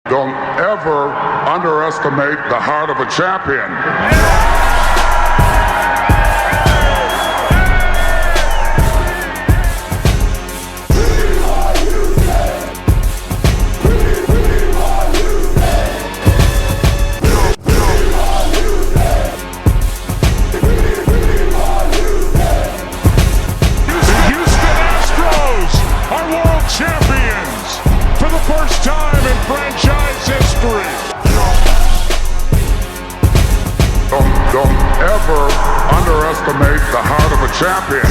Don't ever underestimate the heart of a champion. First time in franchise history. Don't ever underestimate the heart of a champion.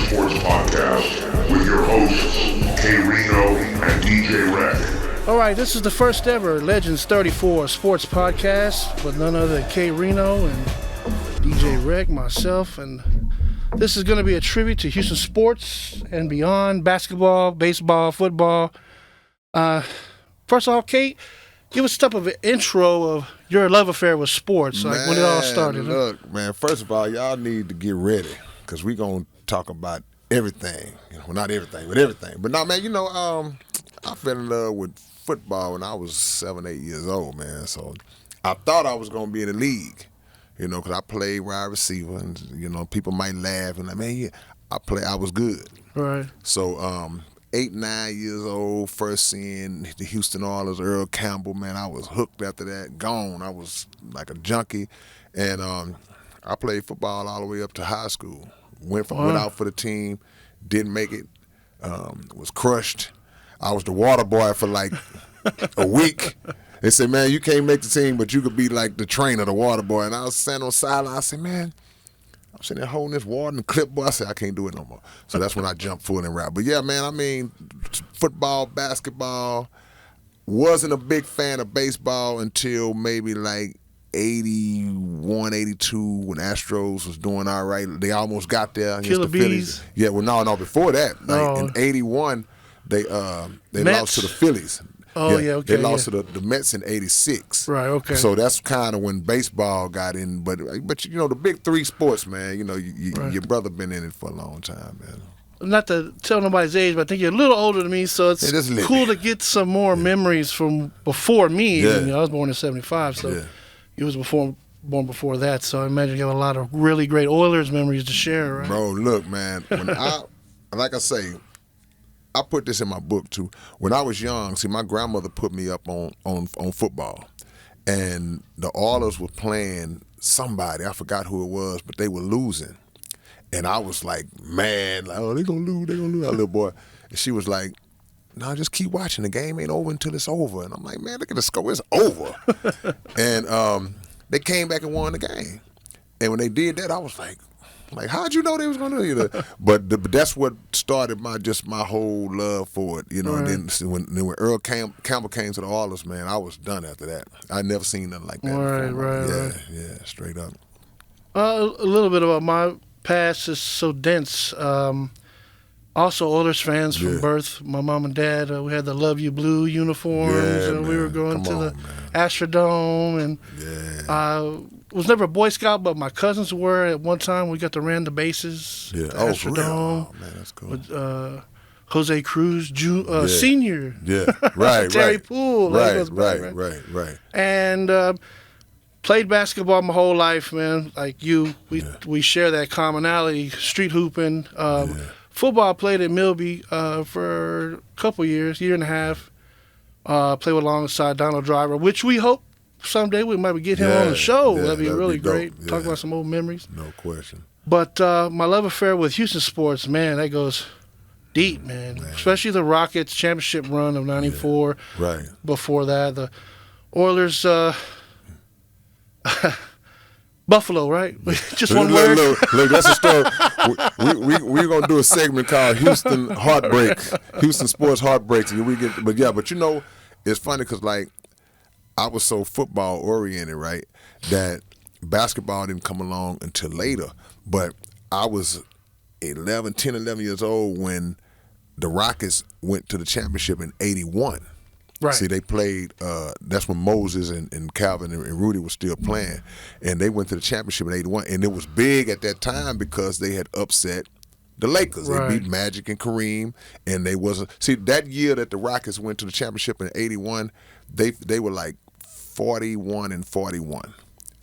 Sports Podcast with your hosts, K-Rino and Wrekk. All right, this is the first ever Legends 34 Sports Podcast with none other than K-Rino and Wrekk, myself, and this is going to be a tribute to Houston sports and beyond, basketball, baseball, football. First of all, Kate, give us type of an intro of your love affair with sports, like when it all started. Look, man, first of all, y'all need to get ready because we're going to talk about everything. Well, not everything, but everything. But no, man, I fell in love with football when I was 7, 8 years old, man. So I thought I was going to be in the league, because I played wide receiver, and, people might laugh and like, man, yeah, I was good. Right. So 8, 9 years old, first seeing the Houston Oilers, Earl Campbell, man, I was hooked after that, gone. I was like a junkie. And I played football all the way up to high school. Went out for the team, didn't make it, was crushed. I was the water boy for like a week. They said, man, you can't make the team, but you could be like the trainer, the water boy. And I was standing on the sideline. I said, man, I'm sitting there holding this water and the clipboard. I said, I can't do it no more. So that's when I jumped full and rap. But yeah, man, football, basketball. Wasn't a big fan of baseball until maybe like 81, 82 when Astros was doing all right. They almost got there against the Phillies. Yeah, well, no, before that. In 81, they lost to the Phillies. Oh, yeah, okay. They lost to the Mets in 86. Right, okay. So that's kind of when baseball got in. But the big three sports, man, your brother been in it for a long time, man. Not to tell nobody's age, but I think you're a little older than me, so it's cool to get some more memories from before me. Yeah. I was born in 75, so you was born before that. So I imagine you have a lot of really great Oilers memories to share, right? Bro, look, man, when like I say, I put this in my book too. When I was young, my grandmother put me up on football, and the Oilers were playing somebody. I forgot who it was, but they were losing. And I was like, man, like, oh, they're going to lose, our little boy. And she was like, no, just keep watching. The game ain't over until it's over. And I'm like, man, look at the score. It's over. And they came back and won the game. And when they did that, I was like, how'd you know they was going to do that? But that's what started my whole love for it, Right. And then when Earl Campbell came to the Oilers, man, I was done after that. I'd never seen nothing like that before. Yeah, straight up. A little bit about my past is so dense. Also, Oilers fans from birth. My mom and dad, we had the Love You Blue uniforms, and we were going to the Astrodome. And was never a Boy Scout, but my cousins were. At one time, we got to ran the bases. Yeah, Astrodome. Oh, man, that's cool. With Jose Cruz Senior. Yeah, right, Terry Poole. Right. And played basketball my whole life, man. Like you, we share that commonality. Street hooping. Football, played at Milby for a couple years, year and a half. Played alongside Donald Driver, which we hope someday we might get him on the show. That'd be really great. Yeah. Talk about some old memories. No question. But my love affair with Houston sports, man, that goes deep, man. Especially the Rockets championship run of '94. Yeah. Right. Before that, the Oilers. Buffalo, right? Just one word. Look, that's a story. We're gonna do a segment called Houston Heartbreak, Houston Sports Heartbreaks, and but it's funny because like I was so football oriented, right, that basketball didn't come along until later. But I was 10, 11 years old when the Rockets went to the championship in 81. Right. See, they played, that's when Moses and Calvin and Rudy were still playing. And they went to the championship in 81. And it was big at that time because they had upset the Lakers. Right. They beat Magic and Kareem. And they wasn't. See, that year that the Rockets went to the championship in 81, they were like 41-41.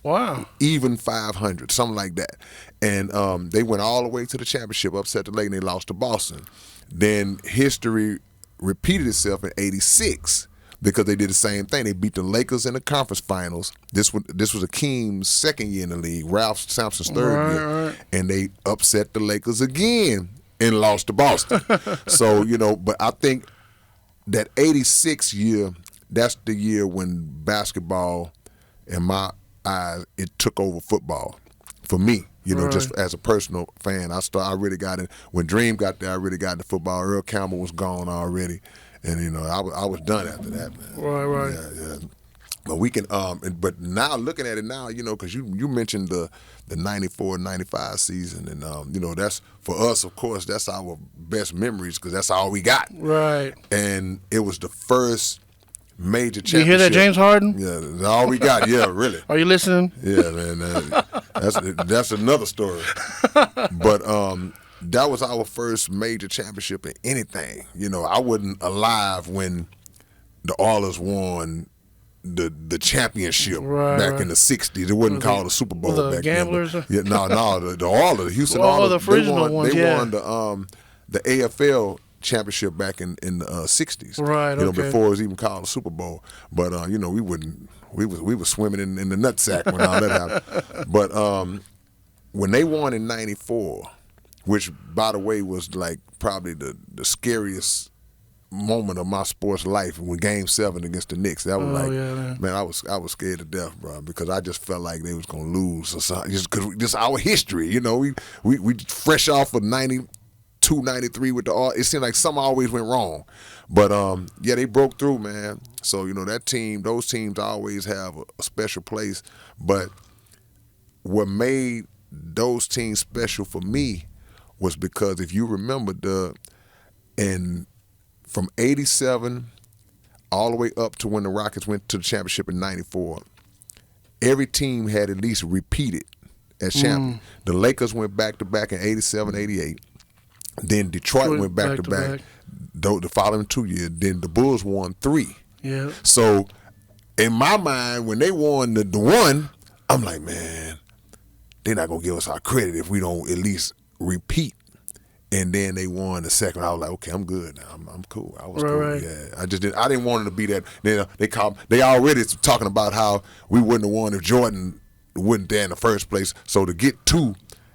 Wow. Even 500, something like that. And they went all the way to the championship, upset the Lakers, and they lost to Boston. Then history repeated itself in 86 because they did the same thing. They beat the Lakers in the conference finals. This was Akeem's second year in the league, Ralph Sampson's third year. Right. And they upset the Lakers again and lost to Boston. So, but I think that 86 year, that's the year when basketball, in my eyes, it took over football for me. Right. Just as a personal fan, I really got in. When Dream got there, I really got into football. Earl Campbell was gone already, and I was done after that, man. Right. Yeah. But we can, but now looking at it now, because you mentioned the 94-95 season, and that's for us, of course, that's our best memories because that's all we got. Right. And it was the first major championship. You hear that, James Harden? Yeah, that's all we got. Yeah, really. Are you listening? Yeah, man. That's another story. But that was our first major championship in anything. I wasn't alive when the Oilers won the championship back in the 60s. It wasn't called a Super Bowl back Gamblers? then. Yeah, no, the Oilers, the Houston Well, Oilers, the original ones, they won the AFL championship back in the 60s. Right, okay. Before it was even called a Super Bowl. But we were swimming in the nutsack when all that happened. But when they won in 94, which by the way was like probably the scariest moment of my sports life, when Game 7 against the Knicks, that was man, I was scared to death, bro, because I just felt like they was gonna lose or something. Just our history, we fresh off of 92, 93 with it seemed like something always went wrong. But they broke through, man. So, those teams always have a special place. But what made those teams special for me was because if you remember, from 87 all the way up to when the Rockets went to the championship in 94, every team had at least repeated as champion. The Lakers went back-to-back in 87, 88. Then Detroit went back-to-back the following 2 years. Then the Bulls won 3. Yeah. So in my mind, when they won the one, I'm like, man, they're not going to give us our credit if we don't at least repeat. And then they won the second. I was like, okay, I'm good now. I'm cool. I was cool. Right. Yeah, I didn't want it to be that. They already talking about how we wouldn't have won if Jordan wasn't there in the first place. So to get 2,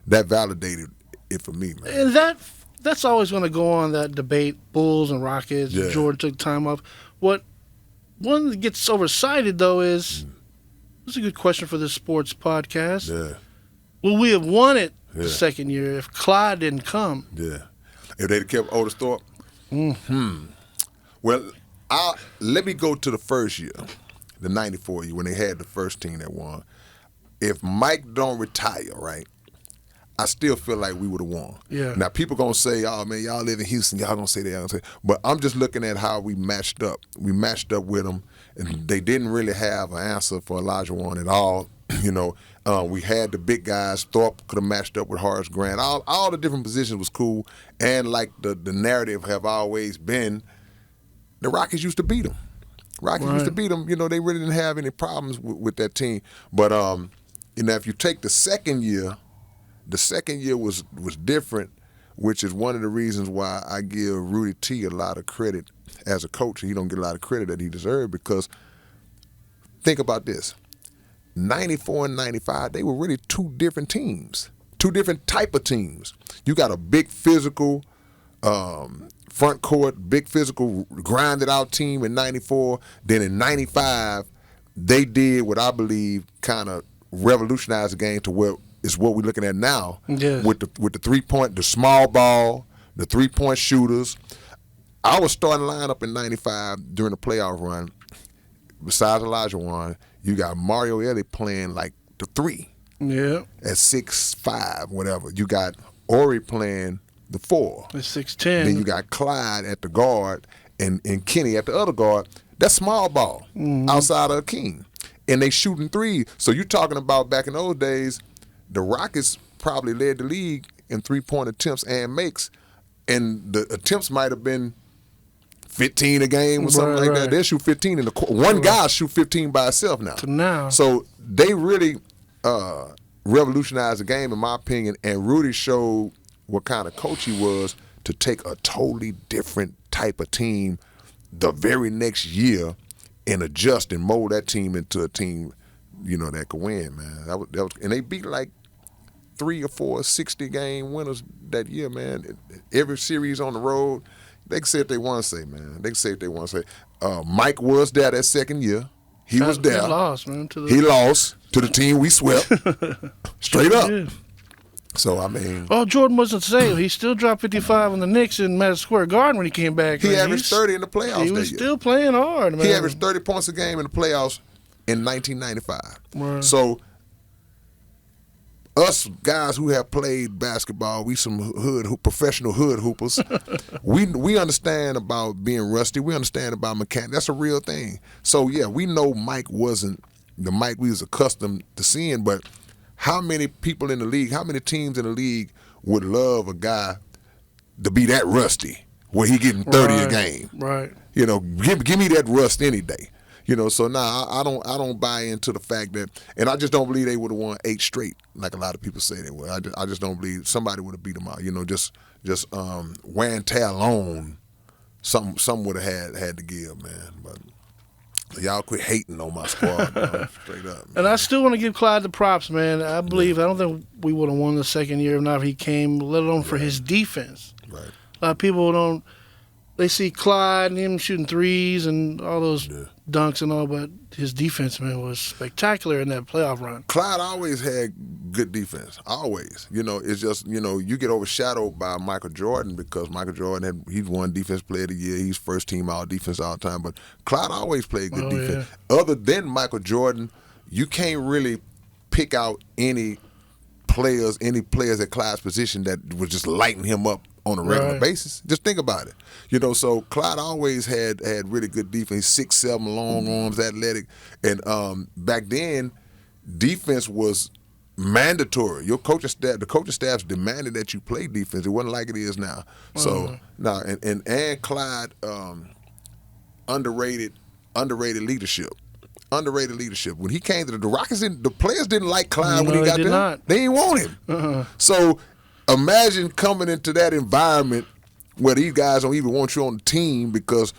that validated it for me, man. And that's always going to go on, that debate, Bulls and Rockets. Yeah. Jordan took time off. What one that gets overcited, though, is this is a good question for this sports podcast. Yeah. Will we have won it the second year if Clyde didn't come? Yeah. If they'd kept Otis Thorpe? Well, let me go to the first year, the 94 year, when they had the first team that won. If Mike don't retire, right, I still feel like we would have won. Yeah. Now, people going to say, oh, man, y'all live in Houston. Y'all going to say that. But I'm just looking at how we matched up. We matched up with them, and they didn't really have an answer for Elijah Warren at all. We had the big guys. Thorpe could have matched up with Horace Grant. All the different positions was cool. And like the narrative have always been, the Rockets used to beat them. Used to beat them. They really didn't have any problems with that team. But, if you take the second year was different, which is one of the reasons why I give Rudy T a lot of credit as a coach. He don't get a lot of credit that he deserved, because think about this. 94 and 95, they were really 2 different teams, 2 different type of teams. You got a big physical front court, big physical grinded out team in 94. Then in 95, they did what I believe kind of revolutionized the game to where it's what we're looking at now with the 3-point, the small ball, the 3-point shooters. I was starting lineup in 95 during the playoff run. Besides Elijah Warren, you got Mario Elie playing like the 3. Yeah. At 6'5", whatever. You got Ori playing the 4. It's 6'10". Then you got Clyde at the guard and Kenny at the other guard. That's small ball outside of King. And they shooting 3. So you're talking about back in those days, the Rockets probably led the league in 3-point attempts and makes. And the attempts might have been 15 a game or something like that. They shoot 15 in the court. One guy shoot 15 by himself now. So they really revolutionized the game, in my opinion. And Rudy showed what kind of coach he was to take a totally different type of team the very next year and adjust and mold that team into a team, that could win, man. That was, and they beat like 3 or 4 60-game winners that year, man. Every series on the road, they can say what they want to say, man. They can say what they want to say. Mike was there that second year. He was there. He lost, man. He lost to the team we swept. Straight up. Yeah. So, I mean. Oh, Jordan wasn't the same. He still dropped 55 on the Knicks in Madison Square Garden when he came back. He averaged 30 in the playoffs that year. He was still playing hard, man. He averaged 30 points a game in the playoffs in 1995. Right. So, us guys who have played basketball, we some professional hood hoopers. we understand about being rusty. We understand about mechanics. That's a real thing. So, yeah, we know Mike wasn't the Mike we was accustomed to seeing, but how many people in the league, how many teams in the league would love a guy to be that rusty where he getting 30 a game? Right. Give me that rust any day. So now I don't buy into the fact that, and I just don't believe they would have won 8 straight like a lot of people say they would. I just don't believe somebody would have beat them out. Just wear and tear alone, some would have had to give, man. But y'all quit hating on my squad, man. Straight up. Man. And I still want to give Clyde the props, man. I don't think we would have won the second year if not if he came, let alone for his defense. Right. A lot of people they see Clyde and him shooting threes and all those dunks and all, but his defense, man, was spectacular in that playoff run. Clyde always had good defense, always. It's just, you get overshadowed by Michael Jordan because Michael Jordan, he's won Defense Player of the Year. He's first team all defense all the time, but Clyde always played good defense. Yeah. Other than Michael Jordan, you can't really pick out any players at Clyde's position that was just lighting him up on a regular basis. Just think about it. So Clyde always had really good defense. 6'7", long arms, athletic. And back then, defense was mandatory. The coaching staffs demanded that you play defense. It wasn't like it is now. So now and Clyde underrated leadership. Underrated leadership. When he came to the Rockets, the players didn't like Clyde when he got there. Not. They didn't want him. So imagine coming into that environment where these guys don't even want you on the team because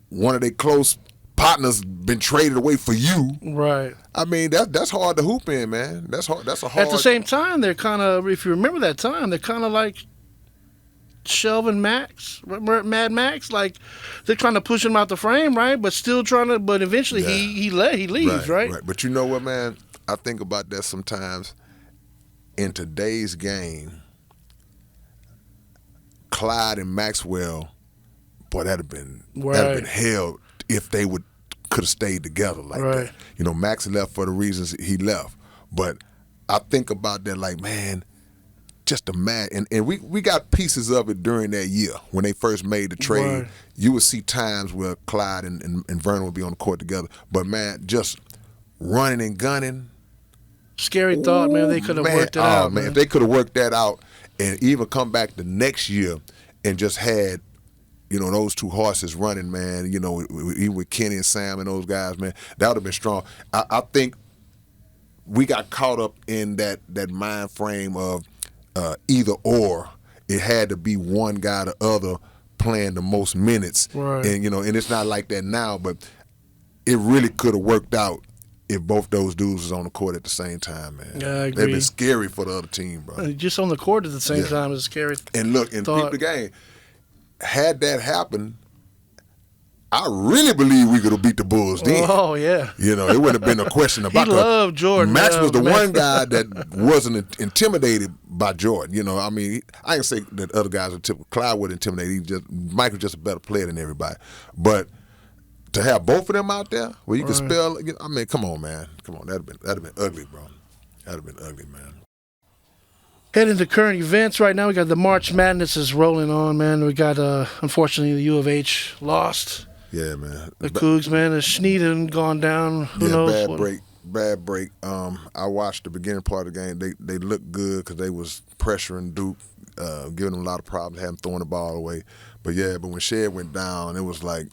one of their close partners been traded away for you. Right. I mean, that's hard to hoop in, man. That's hard. That's a hard. At the same time, they're kind of, if you remember that time, they're kind of like Shelvin Max, Mad Max. Like they're trying to push him out the frame, right? But still trying to. But eventually, he leaves, right? Right. But you know what, man? I think about that sometimes. In today's game, Clyde and Maxwell, boy, that'd have been hell if they could have stayed together like that. Max left for the reasons he left, but I think about that like, man, just imagine. And we got pieces of it during that year when they first made the trade. You would see times where Clyde and Vernon would be on the court together, but man, just running and gunning. Scary thought, man. They could have worked it out. Man, if they could have worked that out and even come back the next year and just had, those two horses running, man, even with Kenny and Sam and those guys, man, that would have been strong. I think we got caught up in that mind frame of either or. It had to be one guy or the other playing the most minutes. Right. And, and it's not like that now, but it really could have worked out if both those dudes was on the court at the same time, man. Yeah, I agree. They've been scary for the other team, bro. Just on the court at the same time is scary. And look, and peep the game. Had that happened, I really believe we could have beat the Bulls then. Oh, yeah. It wouldn't have been a question about he loved Jordan. Max was the one guy that wasn't intimidated by Jordan. I mean, I can say that other guys were typical. Clyde would intimidate. Mike was just a better player than everybody. But to have both of them out there where you can spell, I mean, come on, man. Come on. That'd have been ugly, bro. That'd have been ugly, man. Head into current events right now. We got the March Madness is rolling on, man. We got, unfortunately, the U of H lost. Yeah, man. The Cougs, man. The Schneiden gone down. Who knows? Bad break. I watched the beginning part of the game. They looked good because they was pressuring Duke, giving them a lot of problems, having throwing the ball away. But when Shed went down, it was like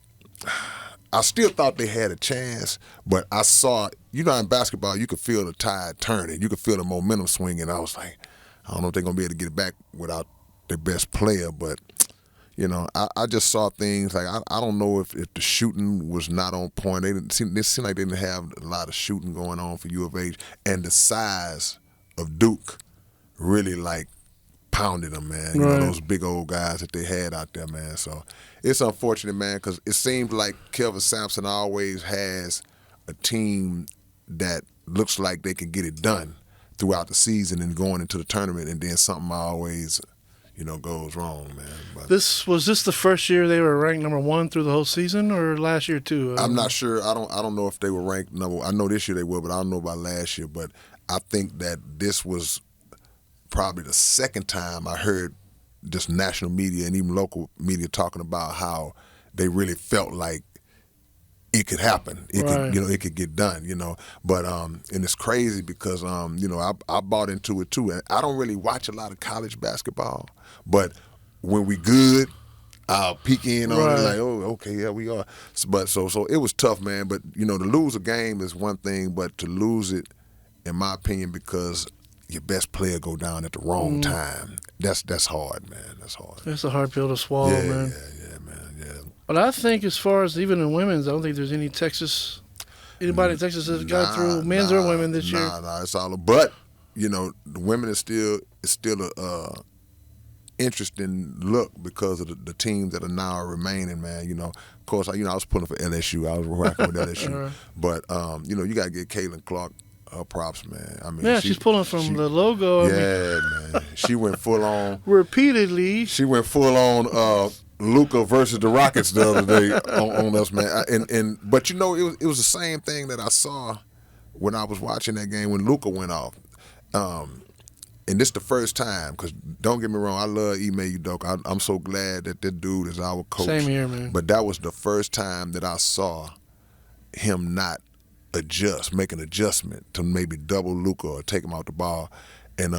I still thought they had a chance, but I saw, in basketball, you could feel the tide turning. You could feel the momentum swinging. I was like, I don't know if they're going to be able to get it back without their best player, but I just saw things like I don't know if the shooting was not on point. It seemed like they didn't have a lot of shooting going on for U of H, and the size of Duke really like pounded them, man. Right. Those big old guys that they had out there, man. So it's unfortunate, man, because it seems like Kelvin Sampson always has a team that looks like they can get it done throughout the season and going into the tournament, and then something always goes wrong, man. But Was this the first year they were ranked number 1 through the whole season, or last year too? I'm not sure. I don't know if they were ranked number. I know this year they were, but I don't know about last year. But I think that this was probably the second time I heard just national media and even local media talking about how they really felt like it could happen. It Right. could, it could get done. But and it's crazy because I bought into it too. And I don't really watch a lot of college basketball, but when we good, I'll peek in on Right. it like, oh, okay, yeah, we are. So it was tough, man. But to lose a game is one thing, but to lose it, in my opinion, because your best player go down at the wrong time, that's hard, man. That's hard. It's a hard pill to swallow, Yeah, man. yeah, man, yeah. But I think as far as even in women's, I don't think there's anybody in Texas that's got through men's or women this year. Nah, it's all. But the women is still a interesting look because of the teams that are now remaining, man. Of course, I was pulling for LSU. I was rocking with LSU, but you got to get Caitlin Clark her props, man. I mean, She's pulling from the logo. Man. She went full on. Repeatedly. She went full on Luka versus the Rockets the other day on us, man. But it was the same thing that I saw when I was watching that game when Luka went off. And this the first time, because don't get me wrong, I love Ime Udoka. I'm so glad that dude is our coach. Same here, man. But that was the first time that I saw him not make an adjustment to maybe double Luka or take him out the ball. And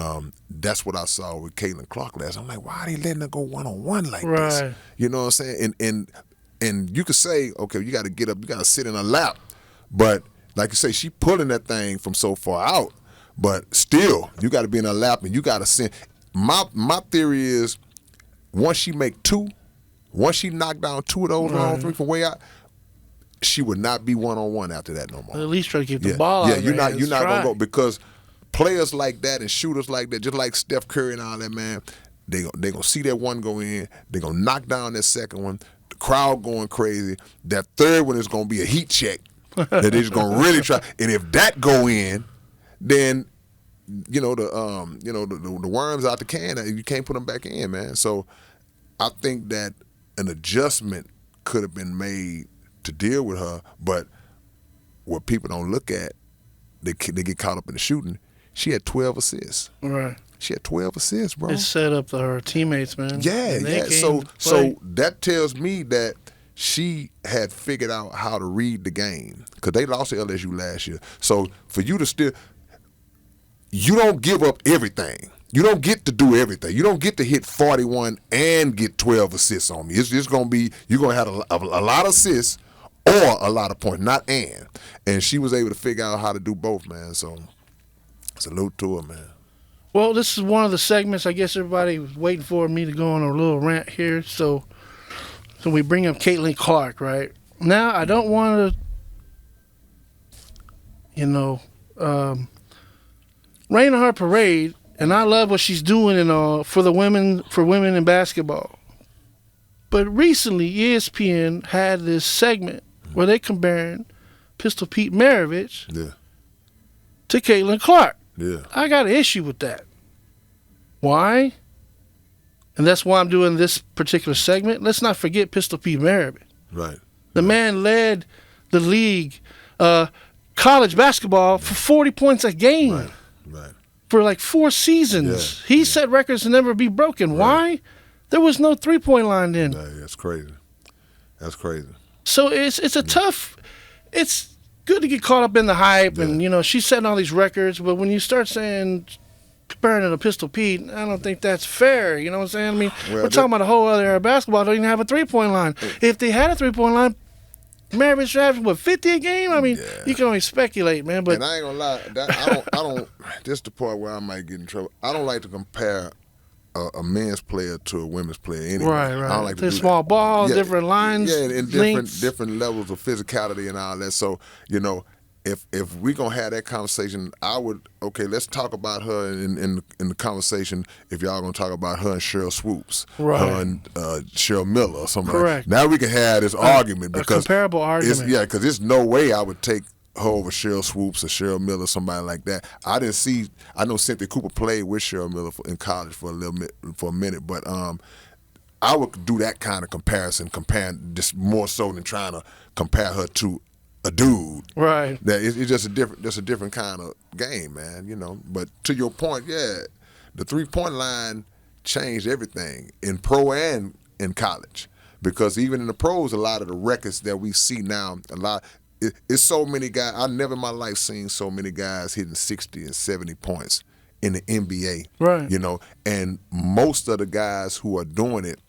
that's what I saw with Caitlin Clark last. I'm like, why are they letting her go one-on-one like this? Right. You know what I'm saying? And you could say, okay, you got to get up, you got to sit in her lap. But like you say, she pulling that thing from so far out. But still, you got to be in her lap and you got to send. My theory is once she knocked down 2 of those long three from way out, she would not be one-on-one after that no more. At least try to keep the ball out. You're not gonna go, because players like that and shooters like that, just like Steph Curry and all that, man, they gonna see that one go in, they gonna knock down that second one, the crowd going crazy. That third one is gonna be a heat check that they're just gonna really try. And if that go in, then the worms out the can, you can't put them back in, man. So I think that an adjustment could have been made to deal with her, but what people don't look at, they get caught up in the shooting. She had 12 assists. Right. She had 12 assists, bro. It set up her teammates, man. Yeah. So that tells me that she had figured out how to read the game, because they lost to LSU last year. So for you to still, you don't give up everything. You don't get to do everything. You don't get to hit 41 and get 12 assists on me. It's just going to be, you're going to have a lot of assists or a lot of points, not and. And she was able to figure out how to do both, man. So salute to her, man. Well, this is one of the segments I guess everybody was waiting for me to go on a little rant here. So we bring up Caitlin Clark, right? Now, I don't want to, rain on her parade, and I love what she's doing and all for women in basketball. But recently, ESPN had this segment where they comparing Pistol Pete Maravich to Caitlin Clark. Yeah. I got an issue with that. Why? And that's why I'm doing this particular segment. Let's not forget Pistol Pete Maravich. Right. The man led the league college basketball for 40 points a game. Right. for like 4 seasons. He set records to never be broken. Right. Why? There was no 3-point line then. Yeah, that's crazy. That's crazy. So it's a tough. It's good to get caught up in the hype, and she's setting all these records. But when you start saying comparing it to Pistol Pete, I don't think that's fair. You know what I'm saying? I mean, we're talking about a whole other era of basketball. Don't even have a 3-point line. If they had a 3-point line, Maravich averaged 50 a game. I mean, you can only speculate, man. But and I ain't gonna lie, I don't. This is the part where I might get in trouble. I don't like to compare a men's player to a women's player anyway. Right. I don't like to the do small that. ball, different lines, and lengths. different levels of physicality and all that. So if we gonna have that conversation, I would let's talk about her in the conversation. If y'all gonna talk about her and Cheryl Swoops, right. her and Cheryl Miller or something. Correct. Like now we can have this argument because a comparable argument. Because there's no way I would take her over Cheryl Swoops or Cheryl Miller, somebody like that. I know Cynthia Cooper played with Cheryl Miller in college for a minute, but I would do that kind of comparison, comparing just more so than trying to compare her to a dude. Right. That it's just a different kind of game, man. But to your point, the 3-point line changed everything in pro and in college, because even in the pros, a lot of the records that we see now, it's so many guys. I never in my life seen so many guys hitting 60 and 70 points in the NBA. Right. And most of the guys who are doing it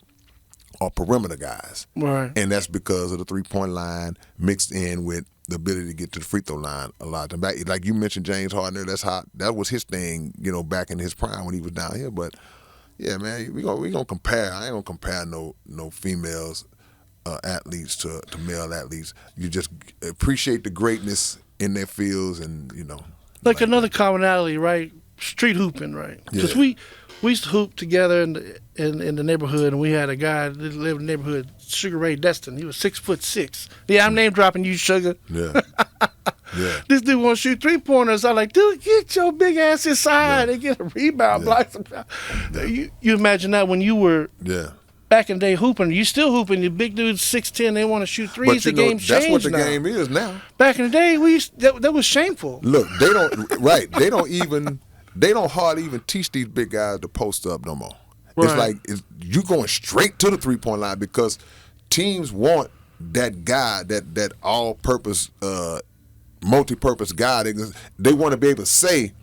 are perimeter guys. Right. And that's because of the 3-point line mixed in with the ability to get to the free throw line a lot of time. Like you mentioned James Harden, that was his thing, back in his prime when he was down here. But yeah, man, we gonna compare. I ain't gonna compare no females athletes to male athletes. You just appreciate the greatness in their fields, and like another commonality, right? Street hooping, right? Because we used to hoop together in the neighborhood, and we had a guy that lived in the neighborhood, Sugar Ray Destin. He was 6'6". Yeah, I'm name dropping you, Sugar. Yeah. Yeah. This dude want to shoot 3-pointers. I'm like, dude, get your big ass inside and get a rebound, block some shot. You imagine that when you were back in the day hooping. You still hooping. The big dudes 6'10", they want to shoot threes. The game's changed now. That's what the game is now. Back in the day, that was shameful. Look, they don't hardly even teach these big guys to post up no more. Right. It's like you going straight to the 3-point line because teams want that guy, that all-purpose, multi-purpose guy. They want to be able to say,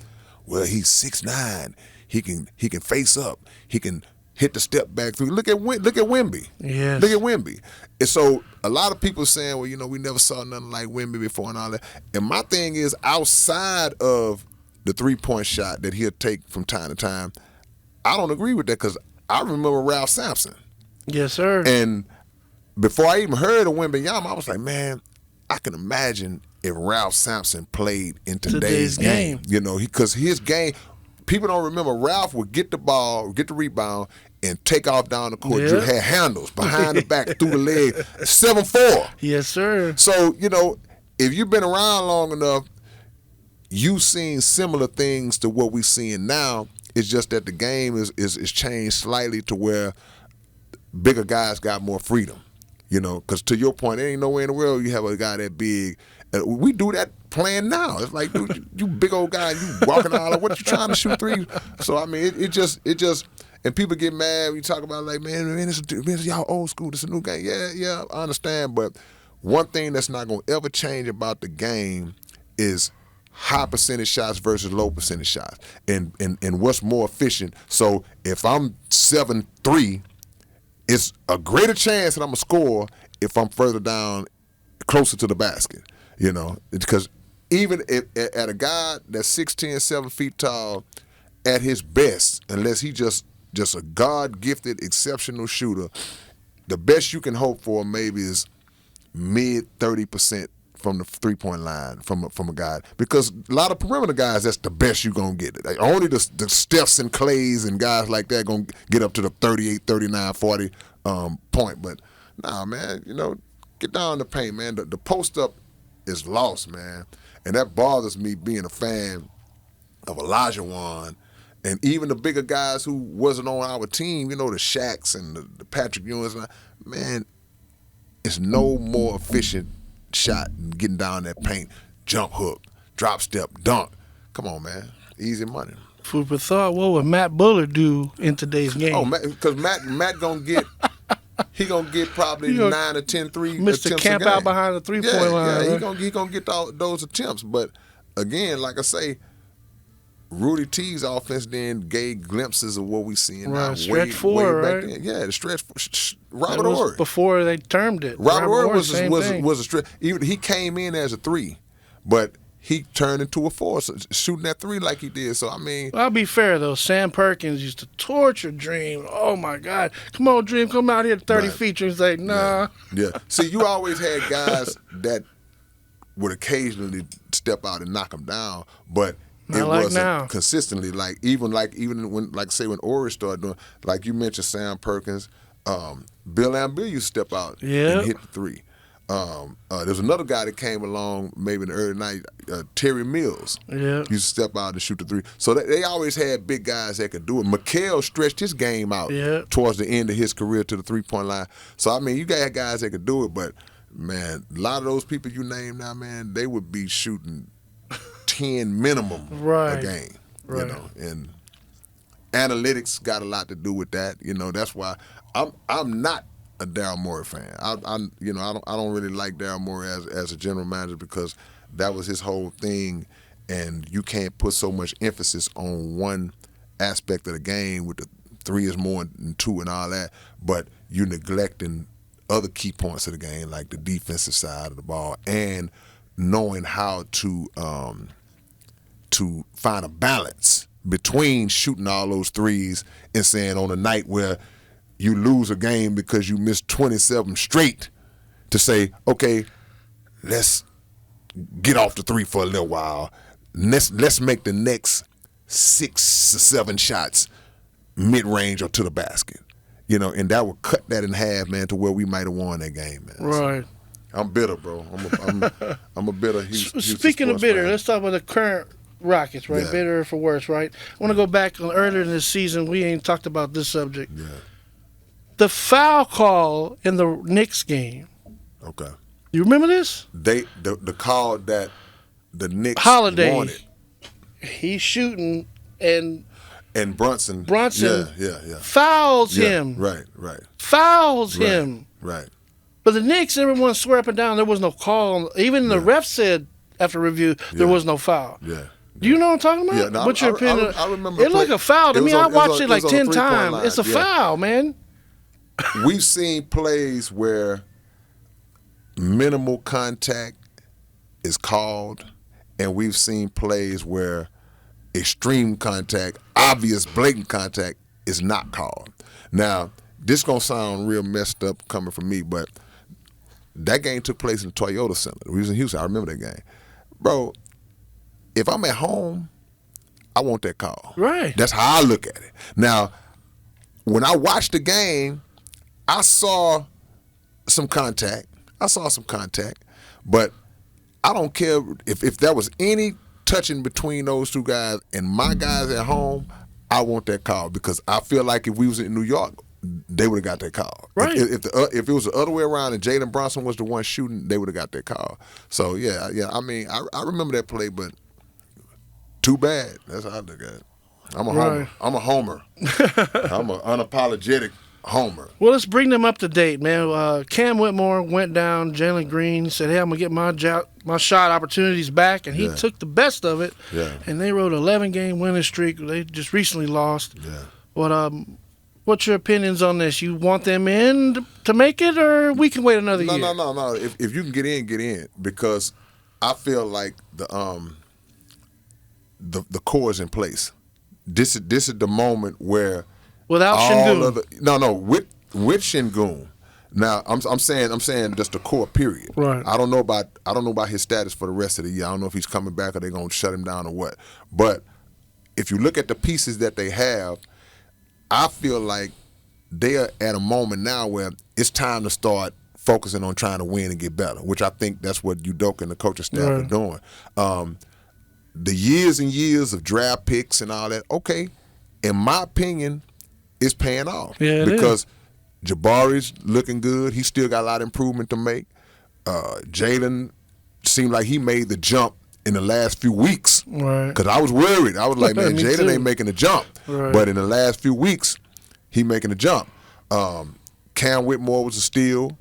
well, he's 6'9". He can face up. He can hit the step back through. Look at Wemby. Yes. Look at Wemby. And so a lot of people saying, well, we never saw nothing like Wemby before and all that. And my thing is, outside of the 3-point shot that he'll take from time to time, I don't agree with that because I remember Ralph Sampson. Yes, sir. And before I even heard of Wembanyama, I was like, man, I can imagine if Ralph Sampson played in today's game. Because his game, people don't remember, Ralph would get the ball, get the rebound, and take off down the court. You had handles behind the back, through the leg, 7'4". Yes, sir. So, if you've been around long enough, you've seen similar things to what we're seeing now. It's just that the game is changed slightly to where bigger guys got more freedom. Because to your point, there ain't nowhere in the world you have a guy that big. We do that playing now. It's like, dude, you big old guy, you walking all over. What you trying to shoot threes? So, I mean, it just, and people get mad when you talk about, like, man, this is y'all old school. This is a new game. Yeah, I understand. But one thing that's not going to ever change about the game is high percentage shots versus low percentage shots, and what's more efficient. So if I'm 7'3", it's a greater chance that I'm gonna score if I'm further down, closer to the basket. Because even at a guy that's 6'10", 7 feet tall, at his best, unless he just a God-gifted, exceptional shooter, the best you can hope for maybe is mid 30% from the 3-point line from a guy, because a lot of perimeter guys, that's the best you're going to get. Like, only the Stephs and Clays and guys like that going to get up to the 38, 39, 40 point. But nah, man, get down in the paint, man. The post up is lost, man, and that bothers me being a fan of Elijah Wan and even the bigger guys who wasn't on our team. The Shaqs and the Patrick Ewings. Man, it's no more efficient shot and getting down that paint, jump hook, drop step, dunk. Come on, man. Easy money. Food for thought. What would Matt Bullard do in today's game? Oh, because Matt gonna get he gonna get probably 9 or 10 3 Mr. attempts Camp a game. out behind the 3-point line. Yeah, right? he gonna get those attempts. But again, like I say, Rudy T's offense then gave glimpses of what we seeing now. Stretch four, back right? then. Yeah, the stretch. That Robert was Horry. before they termed it. Robert Horry Horry, same thing. was a stretch. Even he came in as a 3, but he turned into a 4, so shooting that 3 like he did. So I mean, Well, I'll be fair though. Sam Perkins used to torture Dream. Oh my God, come on, Dream, come out here 30 Right. feet. He's like, nah. Yeah. See, you always had guys that would occasionally step out and knock them down, but Not it like wasn't now. consistently. Even when when Ori started doing, like you mentioned, Sam Perkins, Bill Lambier used to step out Yeah. and hit the 3. There's another guy that came along maybe in the early night, Terry Mills. Yeah. Used to step out and shoot the 3. So they always had big guys that could do it. McHale stretched his game out towards the end of his career to the 3-point line. So, I mean, you got guys that could do it, but, man, a lot of those people you name now, man, they would be shooting 10 minimum Right. a game. Right. You know, and analytics got a lot to do with that. You know, that's why I'm not a Daryl Morey fan. I don't really like Daryl Morey as a general manager because that was his whole thing, and you can't put so much emphasis on one aspect of the game with the 3 is more than 2 and all that, but you're neglecting other key points of the game like the defensive side of the ball and knowing how to find a balance between shooting all those 3s and saying on a night where you lose a game because you missed 27 straight to say, okay, let's get off the 3 for a little while. Let's make the next 6 or 7 shots mid-range or to the basket. You know, and that would cut that in half, man, to where we might have won that game, man. Right. So, I'm bitter, bro. I'm a bitter Houston Speaking of sports bitter, fan. let's talk about the current Rockets, right? Yeah. Bitter for worse, right? I want to go back on earlier in this season. We ain't talked about this subject. Yeah. The foul call in the Knicks game. Okay. You remember this? The call that the Knicks Holiday. wanted. He's shooting and Brunson. Yeah. fouls Yeah, him. Right. Fouls him. Right. But the Knicks, everyone swear up and down there was no call. Even the ref said after review there was no foul. Yeah. Do you know what I'm talking about? Yeah, no, What's your opinion? I remember it looked like a foul to me. I watched it like was on 10 the 3-point times. line. It's a Yeah. foul, man. We've seen plays where minimal contact is called, and we've seen plays where extreme contact, obvious blatant contact is not called. Now, this gonna sound real messed up coming from me, but that game took place in the Toyota Center. We was in Houston. I remember that game. Bro, if I'm at home, I want that call. Right. That's how I look at it. Now, when I watched the game, I saw some contact. But I don't care if there was any touching between those two guys and my guys at home, I want that call because I feel like if we was in New York, they would have got that call. Right. If it was the other way around and Jalen Brunson was the one shooting, they would have got that call. So, yeah. I mean, I remember that play, but too bad. That's how I look at it. I'm a homer. I'm an unapologetic homer. Well, let's bring them up to date, man. Cam Whitmore went down. Jalen Green said, hey, I'm going to get my shot opportunities back, and he took the best of it. Yeah. And they rode an 11-game winning streak. They just recently lost. Yeah. What's your opinions on this? You want them in to make it, or we can wait another year? No. If you can get in, get in, because I feel like the core is in place. This is the moment where Without Şengün. With Şengün. Now I'm saying just the core period. Right. I don't know about his status for the rest of the year. I don't know if he's coming back or they're gonna shut him down or what. But if you look at the pieces that they have, I feel like they are at a moment now where it's time to start focusing on trying to win and get better, which I think that's what Udoka and the coaching staff are doing. The years and years of draft picks and all that, okay, in my opinion, it's paying off. Yeah, because Jabari's looking good. He still got a lot of improvement to make. Jalen seemed like he made the jump in the last few weeks Right. Because I was worried. I was like, man, Me Jalen too. ain't making a jump. Right. But in the last few weeks, he making a jump. Cam Whitmore was a steal.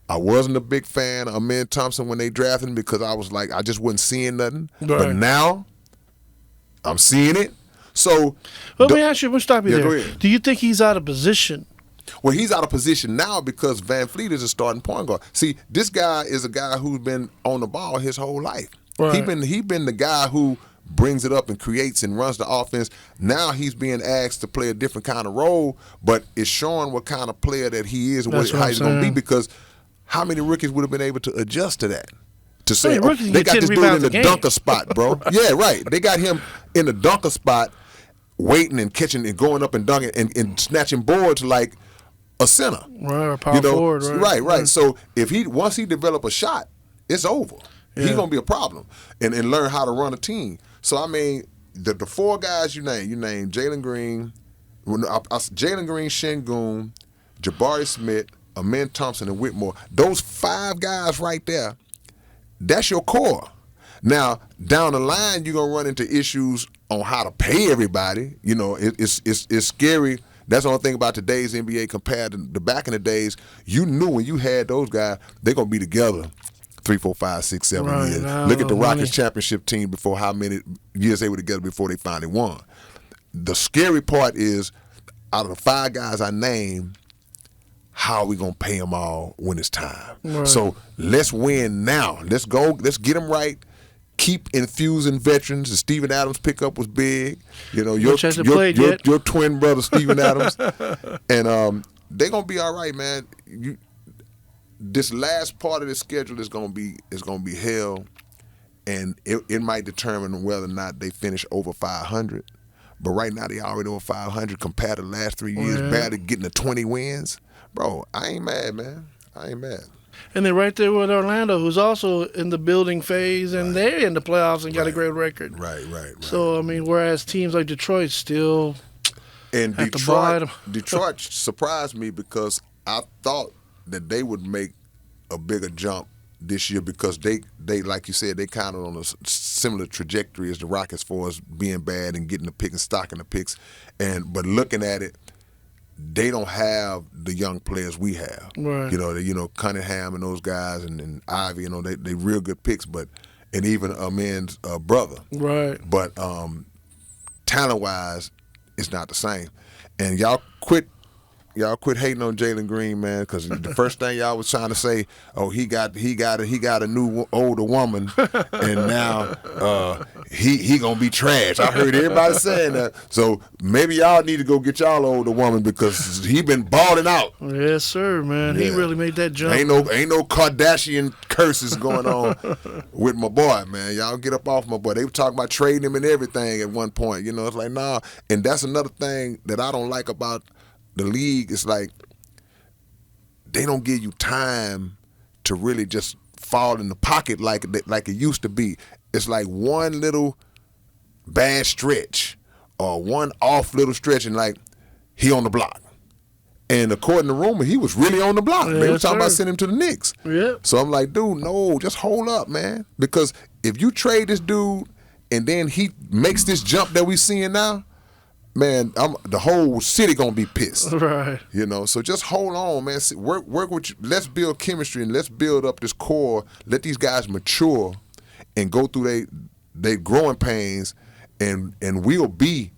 I wasn't a big fan of Amen Thompson when they drafted him because I was like, I just wasn't seeing nothing. Right. But now, I'm seeing it. So, Let me ask you, let me stop you Yeah, there. go ahead. Do you think he's out of position? well, he's out of position now because Van Fleet is a starting point guard. See, this guy is a guy who's been on the ball his whole life. Right. He been the guy who brings it up and creates and runs the offense. Now he's being asked to play a different kind of role, but it's showing what kind of player that he is and That's what how I'm he's going to be saying. because how many rookies would have been able to adjust to that? To say, Hey, rookies they get got 10 this dude in rebounds the a game. dunker spot, bro. Yeah, right. They got him in the dunker spot waiting and catching and going up and dunking and snatching boards like a center. Right, or power forward, right? Right. So if once he develop a shot, it's over. He's Yeah. gonna be a problem and learn how to run a team. So I mean, the four guys you named Jalen Green, Jalen Green, Şengün, Jabari Smith, Amen Thompson, and Whitmore. Those five guys right there, that's your core. Now down the line, you're gonna run into issues on how to pay everybody. You know, it's scary. That's the only thing about today's NBA compared to the back in the days. You knew when you had those guys, they're gonna be together 3, 4, 5, 6, 7 Right, years. now Look at the money. Rockets championship team before how many years they were together before they finally won. The scary part is, out of the five guys I named, how are we gonna pay them all when it's time? Right. So let's win now. Let's go. Let's get them right. Keep infusing veterans. The Steven Adams pickup was big. You know, your Which hasn't played yet. your twin brother Steven Adams, and they're gonna be all right, man. This last part of the schedule is gonna be hell, and it might determine whether or not they finish over 500. But right now they already over 500 compared to the last 3 years, Yeah. barely getting to 20 wins. Bro, I ain't mad, man. I ain't mad. And they're right there with Orlando, who's also in the building phase, and they're in the playoffs and got a great record. Right. So, I mean, whereas teams like Detroit still And have to buy them. Detroit surprised me because I thought that they would make a bigger jump this year because they like you said, they kind of on a similar trajectory as the Rockets for us being bad and getting the pick and stocking the picks. But looking at it, they don't have the young players we have. Right. You know, Cunningham and those guys and Ivy, you know, they real good picks, and even Amen's brother. right. But talent wise, it's not the same. And y'all quit hating on Jalen Green, man, because the first thing y'all was trying to say, oh, he got a new older woman, and now he gonna be trash. I heard everybody saying that. So maybe y'all need to go get y'all older woman because he been balling out. Yes, sir, man. He Yeah. really made that jump. Ain't no Kardashian curses going on with my boy, man. Y'all get up off my boy. They were talking about trading him and everything at one point. You know, it's like, nah. And that's another thing that I don't like about the league. It's like they don't give you time to really just fall in the pocket like it used to be. It's like one little bad stretch or one off little stretch and like he on the block. And according to rumor, he was really on the block. They were Yes, talking about sir. sending him to the Knicks. Yep. So I'm like, dude, no, just hold up, man. Because if you trade this dude and then he makes this jump that we seeing now, man, the whole city gonna be pissed. Right. You know, so just hold on, man. Work with you. Let's build chemistry and let's build up this core. Let these guys mature and go through they growing pains, and we'll be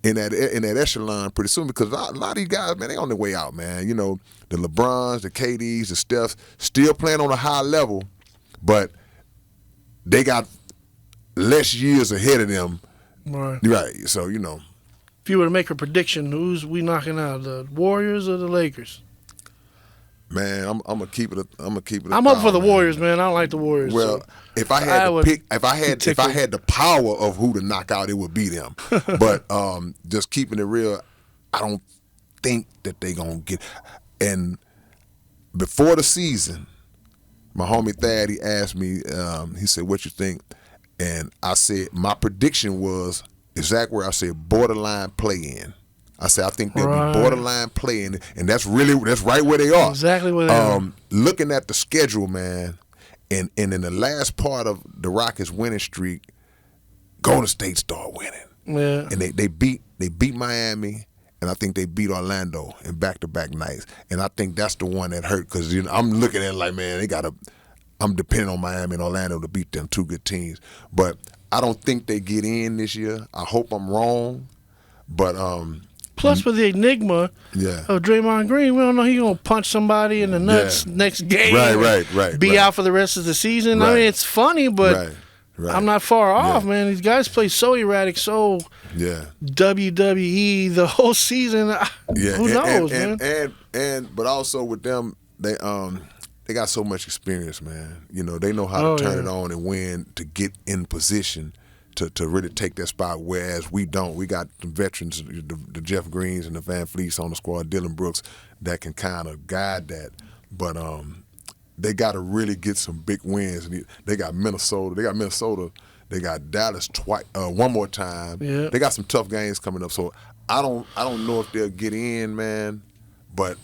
in that echelon pretty soon because a lot of these guys, man, they on their way out, man. You know, the LeBrons, the KDs, the Stephs, still playing on a high level, but they got less years ahead of them. Right. Right. So, you know. If you were to make a prediction, who's we knocking out, the Warriors or the Lakers? Man, I'm gonna keep it. I'm up for the man. Warriors, man. I don't like the Warriors. Well, so if I had I to would pick, if I had tickled. the power of who to knock out, it would be them. But just keeping it real, I don't think that they gonna get. And before the season, my homie Thad, he asked me, he said, "What you think?" And I said, my prediction was exactly where I said borderline play-in. I said, I think they'll Right. be borderline playing, and that's right where they are. Exactly where they are. Looking at the schedule, man, and in the last part of the Rockets' winning streak, Golden State start winning. Yeah. And they beat Miami, and I think they beat Orlando in back-to-back nights. And I think that's the one that hurt because I'm looking at it like, man, I'm depending on Miami and Orlando to beat them, two good teams. But I don't think they get in this year. I hope I'm wrong. But plus with the enigma of Draymond Green, we don't know he's going to punch somebody in the nuts next game. Right. Be out for the rest of the season. Right. I mean, it's funny, but I'm not far off, man. These guys play so erratic, so WWE the whole season. Who knows, man? But also with them, they got so much experience, man. They know how to turn it on and win to get in position to really take that spot, whereas we don't. We got the veterans, the Jeff Greens and the Van Fleets on the squad, Dylan Brooks, that can kind of guide that. But they got to really get some big wins. They got Minnesota. They got Dallas twice, one more time. Yeah. They got some tough games coming up. So I don't know if they'll get in, man. But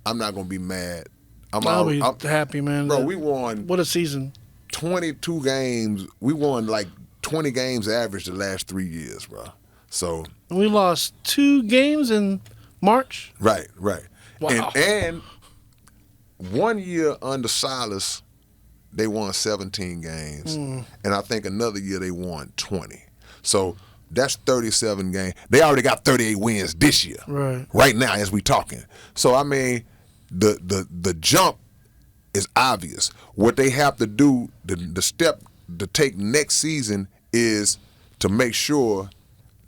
I'm not gonna be mad. I'll be happy, man. Bro, we won. What a season! 22 games. We won like 20 games average the last 3 years, bro. So we lost 2 games in March. Right. Wow. And 1 year under Silas, they won 17 games. And I think another year they won 20. So that's 37 games. They already got 38 wins this year. Right now as we talking. So I mean, the jump is obvious. What they have to do, the step to take next season is to make sure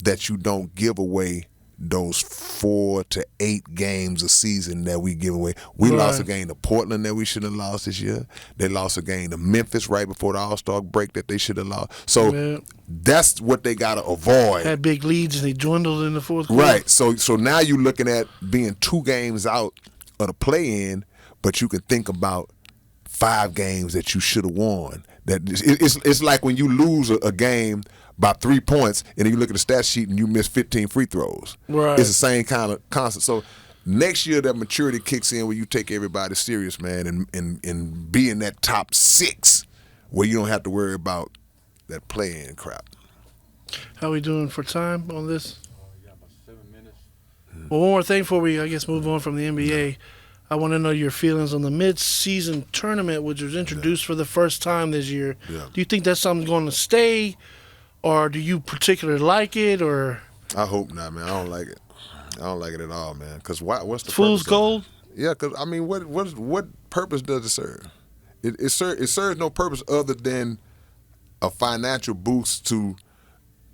that you don't give away those 4 to 8 games a season that we give away. We lost a game to Portland that we should have lost this year. They lost a game to Memphis right before the All-Star break that they should have lost. So that's what they got to avoid. Had big leads and they dwindled in the fourth quarter. Right. So now you're looking at being 2 games out of the play-in, but you can think about 5 games that you should have won. That it's like when you lose a game by 3 points, and then you look at the stat sheet and you miss 15 free throws. Right. It's the same kind of concept. So next year that maturity kicks in where you take everybody serious, man, and be in that top 6 where you don't have to worry about that play-in crap. How we doing for time on this? We got about 7 minutes. Well, one more thing before we, I guess, move on from the NBA. I want to know your feelings on the mid-season tournament, which was introduced for the first time this year. Yeah. Do you think that's something going to stay, or do you particularly like it? Or I hope not, man. I don't like it. I don't like it at all, man. Because what's the fool's gold? Yeah, because I mean, what purpose does it serve? It serves no purpose other than a financial boost to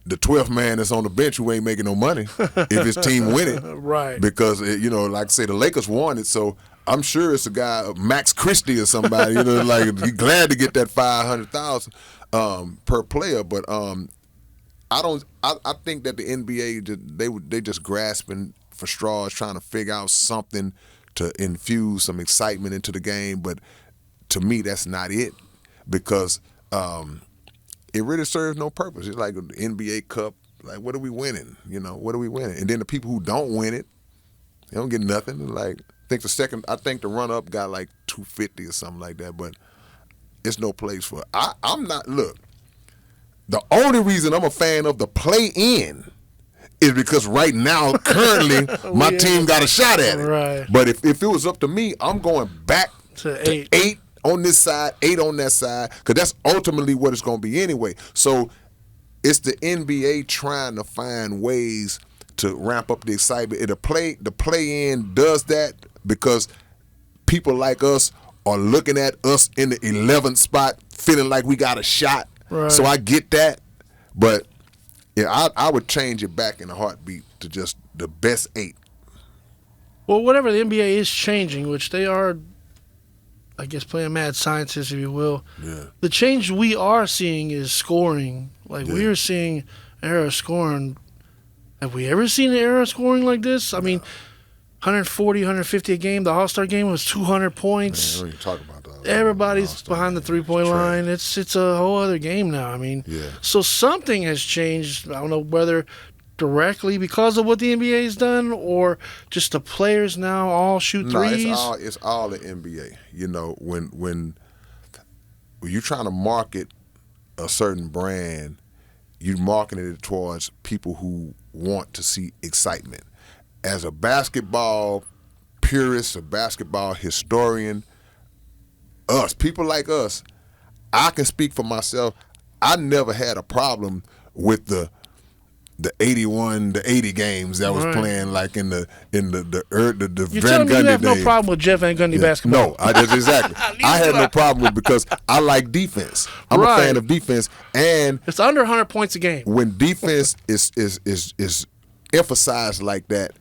the 12th man that's on the bench who ain't making no money if his team win it. Right. Because, like I say, the Lakers won it, so I'm sure it's a guy, Max Christie or somebody, like he's glad to get that $500,000 per player. But I think that the NBA, they just grasping for straws, trying to figure out something to infuse some excitement into the game. But to me, that's not it, because it really serves no purpose. It's like the NBA Cup. Like, what are we winning? What are we winning? And then the people who don't win it, they don't get nothing. Like, I think the run-up got like $250 or something like that. But it's no place for it. I'm not. Look, the only reason I'm a fan of the play-in is because right now, currently, my team got a shot at it. Right. But if it was up to me, I'm going back to 8 on this side, 8 on that side, because that's ultimately what it's going to be anyway. So it's the NBA trying to find ways to ramp up the excitement. And the play-in does that because people like us are looking at us in the 11th spot, feeling like we got a shot. Right. So I get that, but yeah, I would change it back in a heartbeat to just the best 8. Well, whatever the NBA is changing, which they are, I guess, playing mad scientists, if you will. Yeah. The change we are seeing is scoring. Like, we are seeing era scoring. Have we ever seen an era scoring like this? I mean, 140, 150 a game. The All-Star game was 200 points. Man, talk about that. Everybody's behind the three-point line. It's a whole other game now. I mean, so something has changed. I don't know whether directly because of what the NBA has done or just the players now all shoot threes. No, it's all the NBA. When you're trying to market a certain brand, you're marketing it towards people who want to see excitement. As a basketball purist, a basketball historian, people like us, I can speak for myself. I never had a problem with the 81, the 80 games that was playing like in the Van Gundy You're telling me you have days. no problem with Jeff Van Gundy basketball? No, exactly. I had no problem with it because I like defense. I'm a fan of defense, and it's under 100 points a game. When defense is emphasized like that,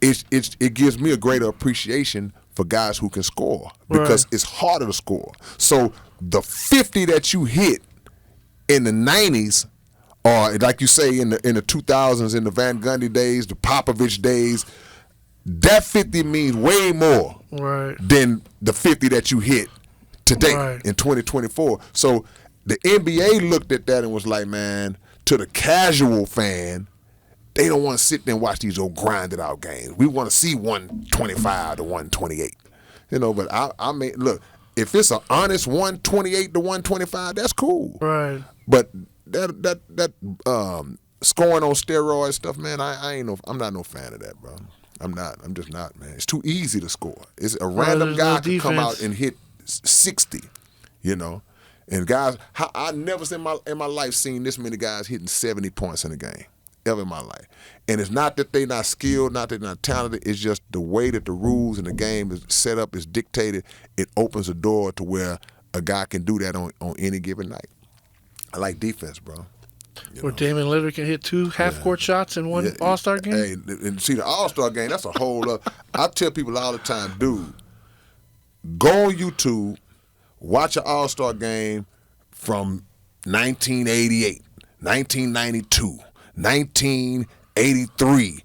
it gives me a greater appreciation for guys who can score because it's harder to score. So the 50 that you hit in the 90s, or like you say in the 2000s, in the Van Gundy days, the Popovich days, that 50 means way more than the 50 that you hit today in 2024. So the NBA looked at that and was like, man, to the casual fan, they don't want to sit there and watch these old grinded out games. We want to see 125 to 128. But I mean, look, if it's an honest 128 to 125, that's cool. Right. But that scoring on steroids stuff, man, I'm not no fan of that, bro. I'm just not, man. It's too easy to score. It's a random guy could come out and hit 60, And guys, I never in my life seen this many guys hitting 70 points in a game, ever in my life. And it's not that they're not skilled, not that they're not talented. It's just the way that the rules and the game is set up, is dictated. It opens a door to where a guy can do that on any given night. I like defense, bro. Where Damian Lillard can hit 2 half-court shots in one All-Star game? Hey, and see, the All-Star game, that's a whole other. I tell people all the time, dude, go on YouTube, watch an All-Star game from 1988, 1992, 1983.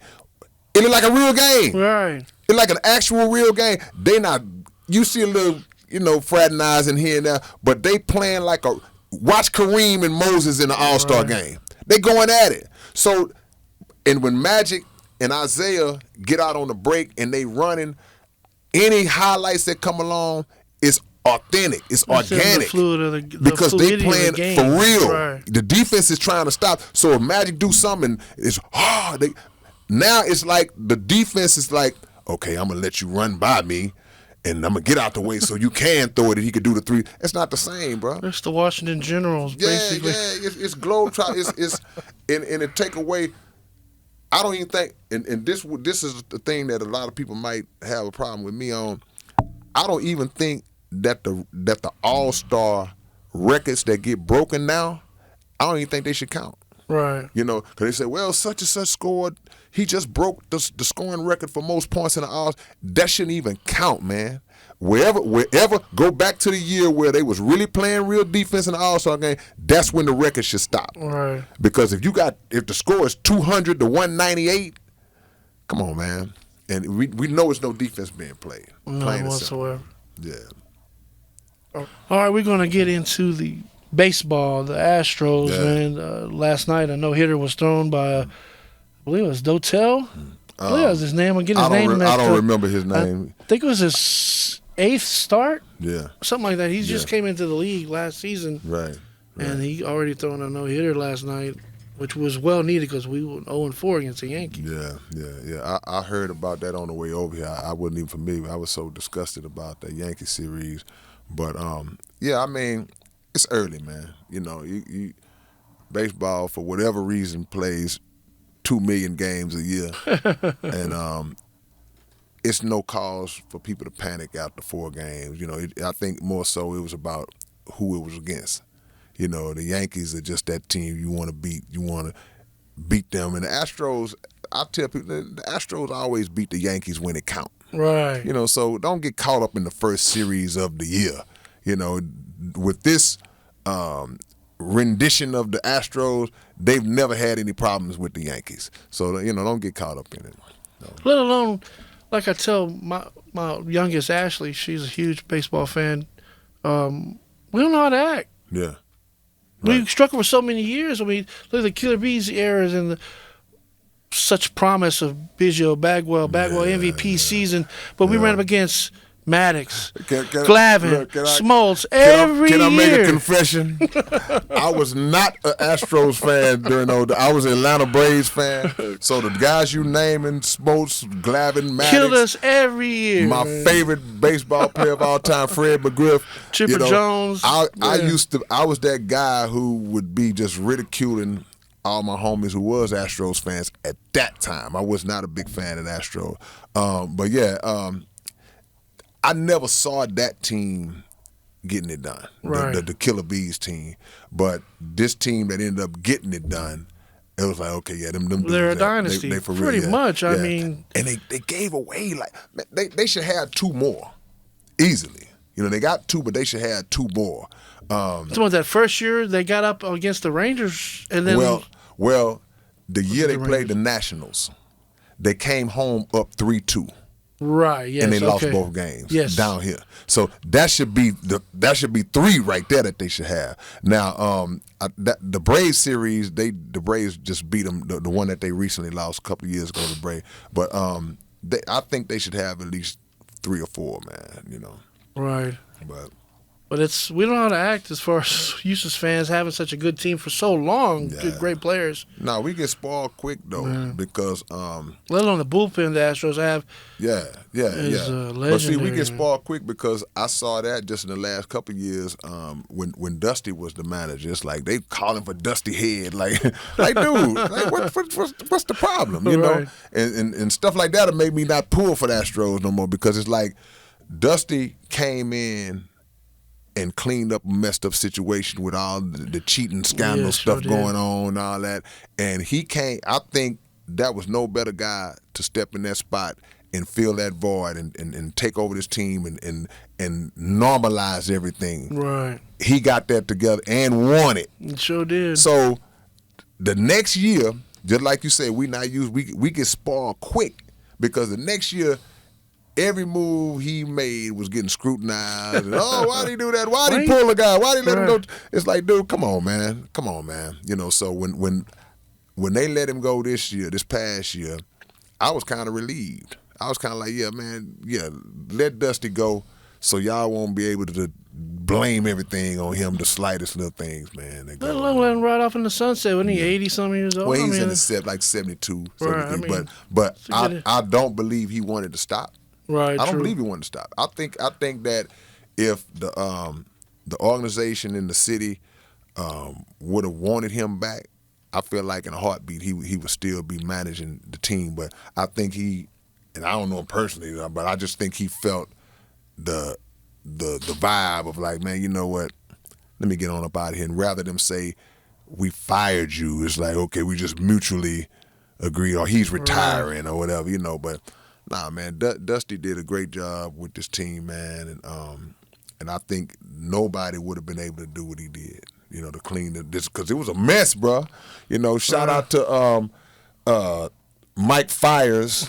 It look like a real game. Right. It like an actual real game. You see a little, fraternizing here and there, but they playing like watch Kareem and Moses in the All-Star game. They going at it. So, and when Magic and Isaiah get out on the break and they running, any highlights that come along, it's authentic. It's organic. Because they playing for real. Right. The defense is trying to stop. So if Magic do something, it's hard. Now it's like the defense is like, okay, I'm going to let you run by me, and I'm going to get out the way so you can throw it and he can do the three. It's not the same, bro. It's the Washington Generals, basically. Yeah, it's Globetrotter. And it take away, I don't even think, and this is the thing that a lot of people might have a problem with me on, I don't even think that the All-Star records that get broken now, I don't even think they should count. Right. Because they say, well, such and such scored, he just broke the scoring record for most points in the All. That shouldn't even count, man. Wherever, go back to the year where they was really playing real defense in the All-Star game, that's when the record should stop. Right. Because if the score is 200 to 198, come on, man. And we know it's no defense being played. None whatsoever. Yeah. All right, we're going to get into the baseball, the Astros, man. Last night, a no-hitter was thrown by, I believe it was Dotel. I believe that was his name. I'm getting his name. I don't remember his name. I think it was his 8th start. Yeah. Something like that. He just came into the league last season. Right. And he already thrown a no-hitter last night, which was well needed because we were 0-4 against the Yankees. Yeah. I heard about that on the way over here. I wasn't even familiar. I was so disgusted about that Yankee series. But, I mean, it's early, man. You baseball, for whatever reason, plays 2 million games a year. And it's no cause for people to panic after 4 games. I think more so it was about who it was against. The Yankees are just that team you want to beat. You want to beat them. And the Astros, I tell people, the Astros always beat the Yankees when it counts. Right. So don't get caught up in the first series of the year. With this rendition of the Astros, they've never had any problems with the Yankees. So, don't get caught up in it. No. Let alone, like I tell my youngest, Ashley, she's a huge baseball fan. We don't know how to act. Yeah. Right. We struggled for so many years. I mean, look at the Killer Bees eras and the such promise of Biggio, Bagwell MVP season, but we ran up against Maddox, Can- Glavine, look, can I- Smoltz, every Can I make year. a confession? I was not an Astros fan during those. I was an Atlanta Braves fan. So the guys you naming, Smoltz, Glavine, Maddox, Killed us every year. my man. favorite baseball player of all time, Fred McGriff. Chipper Jones. I Yeah. I was that guy who would be just ridiculing all my homies who was Astros fans at that time. I was not a big fan of Astros. But yeah, I never saw that team getting it done, Right. the Killer Bees team. But this team that ended up getting it done, it was like, okay, yeah, them They're a dudes, dynasty, they for real, pretty yeah, much. I yeah. mean, and they gave away like they should have two more easily. You know, they got two, but they should have two more. so that first year they got up against the Rangers, and then Well, the year they the played the Nationals, they came home up 3-2. right, yes, And they lost okay. both games Yes. down here. So that should be three right there that they should have. Now, the Braves series, the Braves just beat them. The one that they recently lost a couple of years ago, the Braves. But I think they should have at least 3 or 4, man. You know, Right. but We don't know how to act as far as Houston fans having such a good team for so long, Yeah. good, great players. no, we get spoiled quick though because. Let alone the bullpen the Astros have. Yeah. Is, But see, we legendary, get man. spoiled quick because I saw that just in the last couple of years when Dusty was the manager. It's like they calling for Dusty Head, like dude, like what's the problem, you Right. know? And stuff like that made me not pull for the Astros no more because it's like Dusty came in and cleaned up a messed up situation with all the cheating scandal Yeah, stuff sure did. going on and all that. And he came, I think that was no better guy to step in that spot and fill that void and take over this team and normalize everything. Right. He got that together and won it. It sure did. So the next year, just like you said, we get spoiled quick because the next year every move he made was getting scrutinized. And, why'd he do that? Why'd he pull a guy? Why'd he let him go? It's like, dude, come on, man. You know, so when they let him go this past year, I was kind of relieved. I was kind of like, yeah, man, yeah, let Dusty go so y'all won't be able to blame everything on him, the slightest little things, man. Let alone let him ride off in the sunset when he 80-something years old. Well, he's I mean, in the like 72, Right, 73, I mean, but a good- I don't believe he wanted to stop. Right, I don't true. believe he wanted to stop. I think that if the organization in the city would have wanted him back, I feel like in a heartbeat he would still be managing the team. But I think and I don't know him personally, but I just think he felt the vibe of like, man, you know what? Let me get on up out of here. And rather than say we fired you, it's like, okay, we just mutually agreed, or he's retiring or whatever, you know. But nah, man, Dusty did a great job with this team, man, and I think nobody would have been able to do what he did, you know, to clean this because it was a mess, bro. You know, shout out to Mike Fires.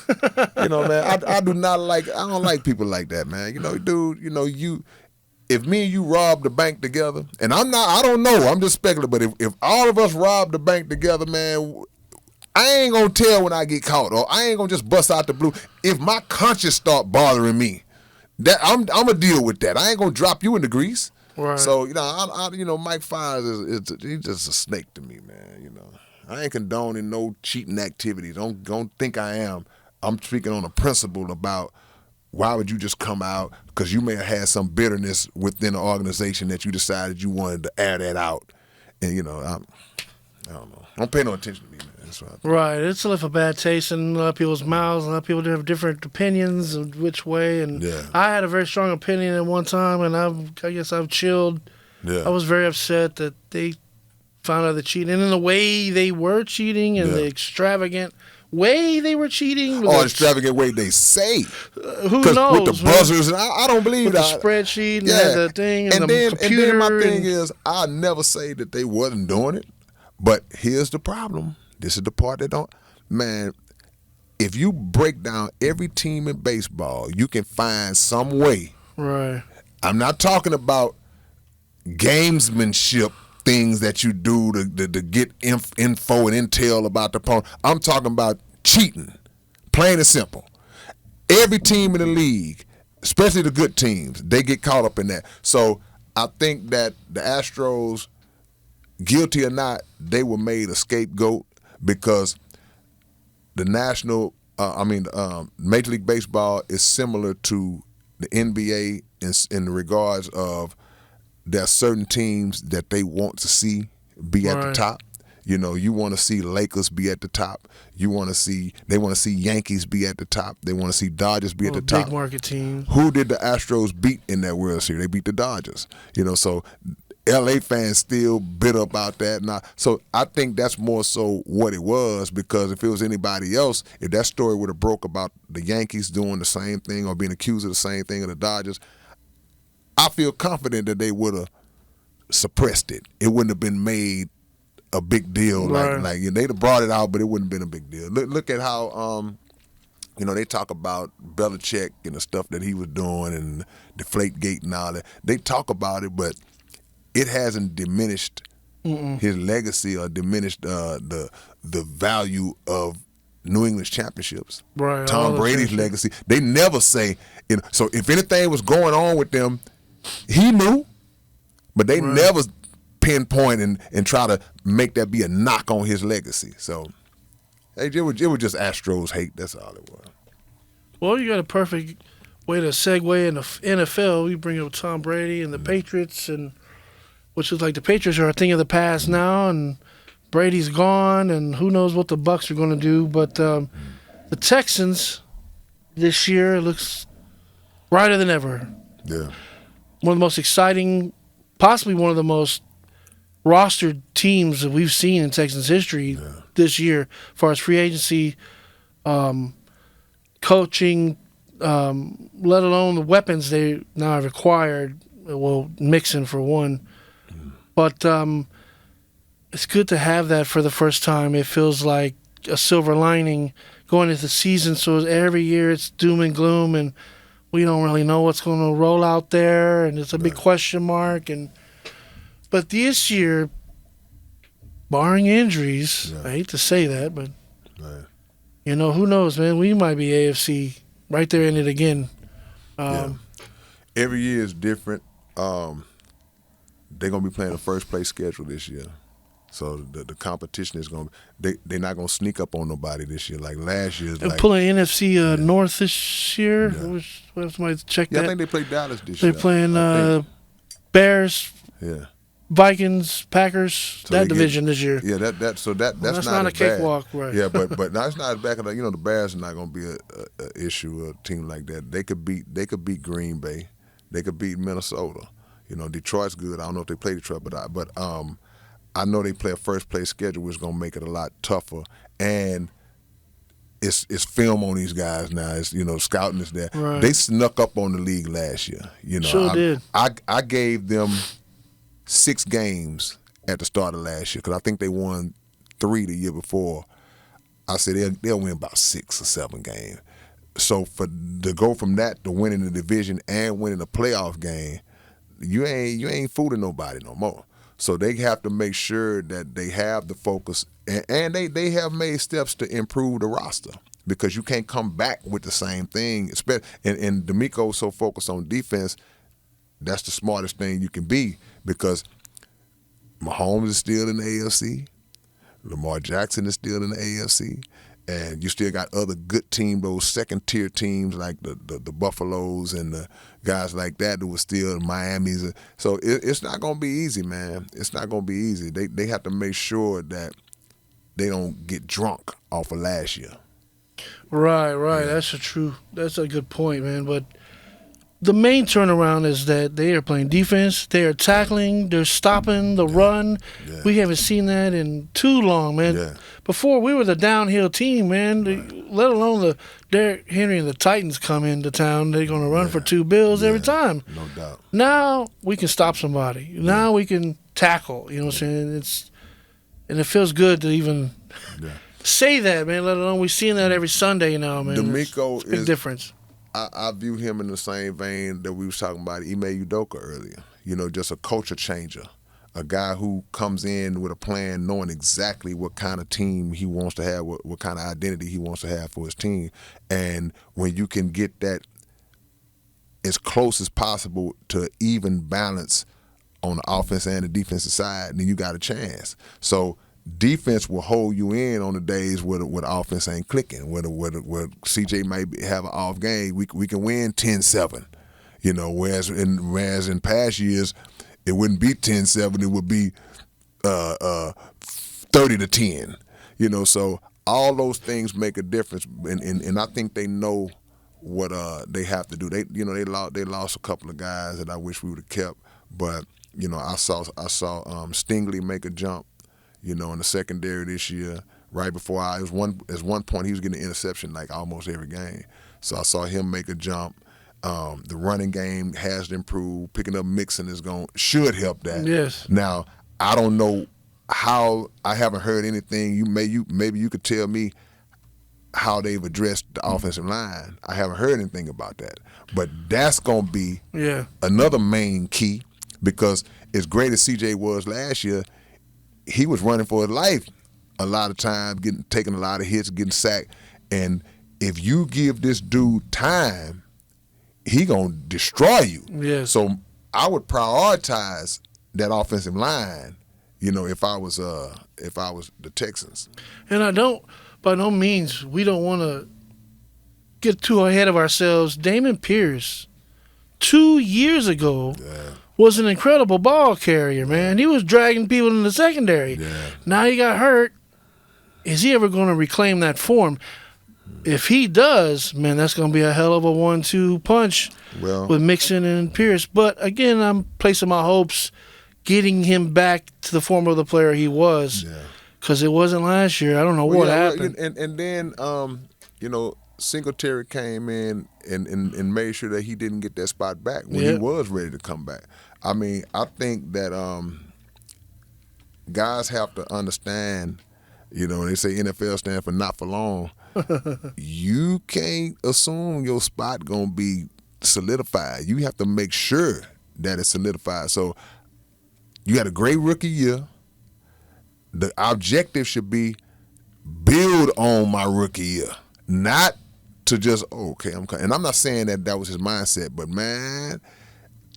You know, man, I don't like people like that, man. You know, dude, you know, if me and you robbed the bank together, and I don't know, I'm just speculating, but if all of us robbed the bank together, man, I ain't gonna tell when I get caught, or I ain't gonna just bust out the blue. If my conscience start bothering me, that I'm gonna deal with that. I ain't gonna drop you in the grease. Right. So you know, Mike Fires he's just a snake to me, man. You know, I ain't condoning no cheating activities. Don't think I am. I'm speaking on a principle about why would you just come out because you may have had some bitterness within the organization that you decided you wanted to air that out, and you know, I don't know. Don't pay no attention to me, man. That's what I think. Right. It's left a bad taste in a lot of people's mouths. A lot of people do have different opinions of which way. And Yeah. I had a very strong opinion at one time, and I guess I've chilled. Yeah. I was very upset that they found out the cheating. And in the way they were cheating and Yeah. the extravagant way they were cheating. Or extravagant way they say. Who 'Cause knows? with the man? buzzers, and I don't believe With the that. spreadsheet and the thing and the computer. And then my thing is, I never say that they wasn't doing it, but here's the problem. This is the part that don't, man, if you break down every team in baseball, you can find some way. Right. I'm not talking about gamesmanship things that you do to get info and intel about the opponent. I'm talking about cheating, plain and simple. Every team in the league, especially the good teams, they get caught up in that. So I think that the Astros, guilty or not, they were made a scapegoat because the Major League Baseball is similar to the NBA in the regards of there are certain teams that they want to see be at the top. You know, you want to see Lakers be at the top. They want to see Yankees be at the top. They want to see Dodgers be at the top. Big market team. Who did the Astros beat in that World Series? They beat the Dodgers. You know, so LA fans still bitter about that. Now, so I think that's more so what it was, because if it was anybody else, if that story would have broke about the Yankees doing the same thing or being accused of the same thing of the Dodgers, I feel confident that they would have suppressed it. It wouldn't have been made a big deal. Right. Like they'd have brought it out, but it wouldn't have been a big deal. Look at how they talk about Belichick and the stuff that he was doing and Deflategate and all that. They talk about it, but it hasn't diminished his legacy or diminished the value of New England's championships. Right. Tom Brady's legacy. They never say, so if anything was going on with them, he knew, but they never pinpoint and try to make that be a knock on his legacy. So it was just Astros hate. That's all it was. Well, you got a perfect way to segue into NFL. You bring up Tom Brady and the Patriots, and which is like the Patriots are a thing of the past now, and Brady's gone, and who knows what the Bucs are going to do. But the Texans this year looks brighter than ever. Yeah. One of the most exciting, possibly one of the most rostered teams that we've seen in Texans history this year, as far as free agency, coaching, let alone the weapons they now have acquired. Well, Mixon for one. But it's good to have that for the first time. It feels like a silver lining going into the season. So every year it's doom and gloom, and we don't really know what's going to roll out there, and it's a big question mark. But this year, barring injuries, I hate to say that, but who knows, man? We might be AFC right there in it again. Every year is different. They're going to be playing a first-place schedule this year. So the competition is going to – they're not going to sneak up on nobody this year. Like last year. They're pulling NFC North this year. Yeah. We'll have somebody to check that. I think they play Dallas this year. They're playing Bears, Vikings, Packers, so that division this year. Yeah, that's that's not a cakewalk, right? Yeah, but that's not as bad. The Bears are not going to be a issue, a team like that. They could beat Green Bay. They could beat Minnesota. Detroit's good. I don't know if they play Detroit, but I know they play a first place schedule, which is going to make it a lot tougher. And it's film on these guys now. It's scouting is there. Right. They snuck up on the league last year. Sure did. I gave them 6 games at the start of last year because I think they won 3 the year before. I said they'll win about 6 or 7 games. So to go from that to winning the division and winning a playoff game, you ain't fooling nobody no more. So they have to make sure that they have the focus, and they have made steps to improve the roster because you can't come back with the same thing. And D'Amico's so focused on defense, that's the smartest thing you can be because Mahomes is still in the AFC, Lamar Jackson is still in the AFC, and you still got other good teams, those second-tier teams like the Buffaloes and the guys like that who were still in Miami's. So it's not going to be easy, man. It's not going to be easy. They have to make sure that they don't get drunk off of last year. Right. Yeah. That's a good point, man. But the main turnaround is that they are playing defense, they are tackling, they're stopping the run. Yeah. We haven't seen that in too long, man. Yeah. Before, we were the downhill team, man. Let alone the Derrick Henry and the Titans come into town. They're going to run for 2 bills every time. No doubt. Now we can stop somebody. Now we can tackle. You know what I'm saying? And it feels good to even say that, man. Let alone we're seeing that every Sunday now, man. D'Amico it's a big difference. I view him in the same vein that we was talking about Ime Udoka earlier. Just a culture changer, a guy who comes in with a plan knowing exactly what kind of team he wants to have, what kind of identity he wants to have for his team. And when you can get that as close as possible to even balance on the offense and the defensive side, then you got a chance. So defense will hold you in on the days where the offense ain't clicking, where CJ might have an off game. We can win 10-7, you know, whereas in past years it wouldn't be 10-7, it would be 30-10, you know. So all those things make a difference, and I think they know what they have to do. They lost a couple of guys that I wish we would have kept, but you know, I saw Stingley make a jump, you know, in the secondary this year. Right before at one point he was getting an interception like almost every game, so I saw him make a jump. The running game has improved. Picking up Mixon should help that. Yes. Now I don't know how. I haven't heard anything. Maybe you could tell me how they've addressed the offensive line. I haven't heard anything about that. But that's going to be another main key, because as great as CJ was last year, he was running for his life a lot of times, taking a lot of hits, getting sacked. And if you give this dude time, he going to destroy you. Yes. So I would prioritize that offensive line, you know, if I was the Texans. And I don't, by no means, we don't want to get too ahead of ourselves. Damon Pierce, 2 years ago, was an incredible ball carrier, man. He was dragging people in the secondary. Yeah. Now he got hurt. Is he ever going to reclaim that form? If he does, man, that's going to be a hell of a 1-2 punch with Mixon and Pierce. But again, I'm placing my hopes getting him back to the form of the player he was, because it wasn't last year. I don't know what happened. And then, you know, Singletary came in and made sure that he didn't get that spot back when he was ready to come back. I mean, I think that guys have to understand, you know, they say NFL stands for not for long. You can't assume your spot going to be solidified. You have to make sure that it's solidified. So you had a great rookie year. The objective should be build on my rookie year, not to just, and I'm not saying that was his mindset, but man,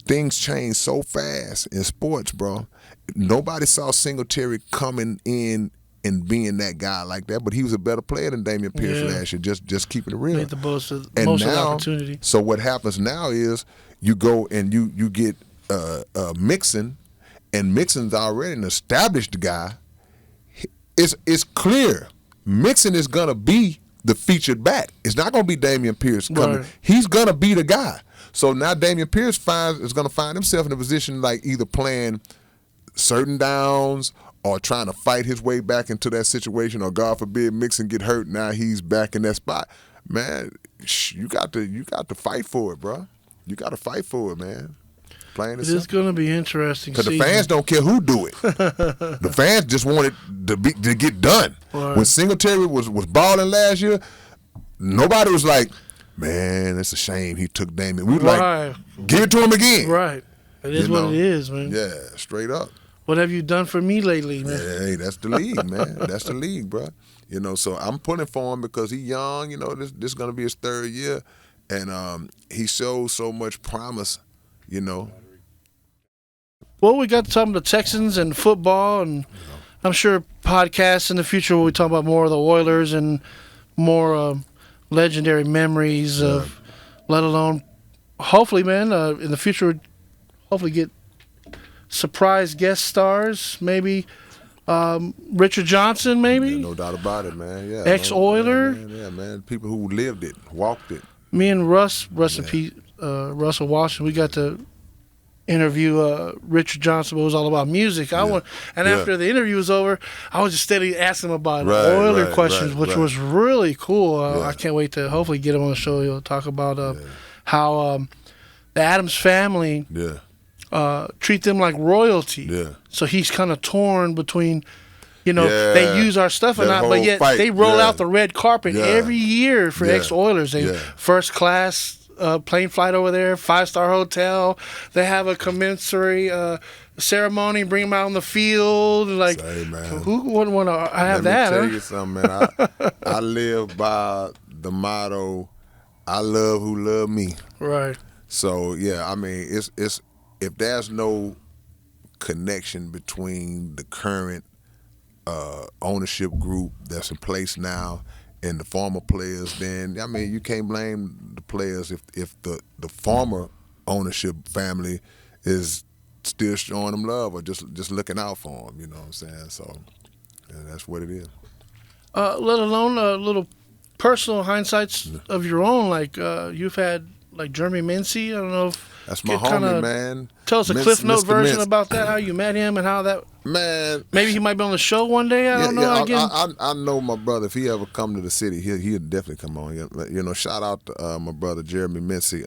things change so fast in sports, bro. Nobody saw Singletary coming in and being that guy like that, but he was a better player than Dameon Pierce last year, just keeping it real. Made the most of the opportunity. So what happens now is you go and you get Mixon, and Mixon's already an established guy. It's clear Mixon is going to be the featured back. It's not going to be Dameon Pierce coming. Right. He's going to be the guy. So now Dameon Pierce is going to find himself in a position like either playing certain downs or trying to fight his way back into that situation, or God forbid Mixon get hurt, now he's back in that spot. Man, you got to fight for it, bro. You got to fight for it, man. It is going to be interesting. Because the fans don't care who do it. The fans just want it to get done. Right. When Singletary was balling last year, nobody was like, man, it's a shame he took Dameon. We were like, give it to him again. Right. It is what it is, man. Yeah, straight up. What have you done for me lately, man? Hey, that's the league, man. That's the league, bro. You know, so I'm pulling for him because he's young. You know, this is going to be his third year. And he shows so much promise, you know. Well, we got to talk about the Texans and football, and I'm sure podcasts in the future will talk about more of the Oilers and more legendary memories of, let alone, hopefully, man, in the future, hopefully get surprise guest stars, maybe Richard Johnson, maybe. Yeah, no doubt about it, man. Yeah, ex-Oiler. Man. People who lived it, walked it. Me and Russell Washington, we got to interview Richard Johnson, but it was all about music. After the interview was over, I was just steady asking him about Oiler questions, which was really cool. I can't wait to hopefully get him on the show. He'll talk about how the Adams family treat them like royalty. Yeah. So he's kind of torn between, you know, they use our stuff or not, but yet they roll out the red carpet every year for ex-Oilers. They first class plane flight over there, 5-star hotel. They have a commensurate ceremony, bring them out on the field. Like, who wouldn't want to have that? Let me tell you something, man. I live by the motto, I love who love me. Right. So yeah, I mean, it's if there's no connection between the current ownership group that's in place now and the former players, then I mean you can't blame the players if the former ownership family is still showing them love or just looking out for them. You know what I'm saying? So yeah, that's what it is. Let alone little personal hindsights of your own, like you've had like Jeremy Mincy. I don't know if That's my you homie, man. Tell us a Cliff Note Mr. version Mintz. about that, how you met him and how that. Man, Maybe he might be on the show one day. I don't know. I know my brother. If he ever come to the city, he'll definitely come on. You know, shout out to my brother Jeremy Mincy,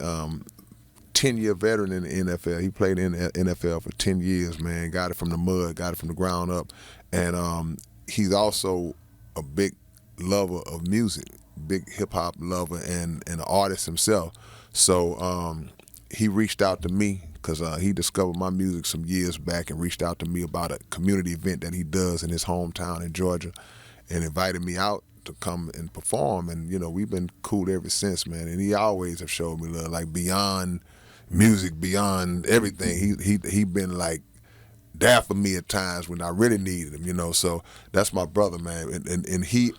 10-year veteran in the NFL. He played in the NFL for 10 years, man. Got it from the mud, got it from the ground up, and he's also a big lover of music, big hip hop lover, and an artist himself. So he reached out to me because he discovered my music some years back and reached out to me about a community event that he does in his hometown in Georgia and invited me out to come and perform. And, you know, we've been cool ever since, man. And he always have showed me love, like beyond music, beyond everything. He been like there for me at times when I really needed him, you know. So that's my brother, man. And he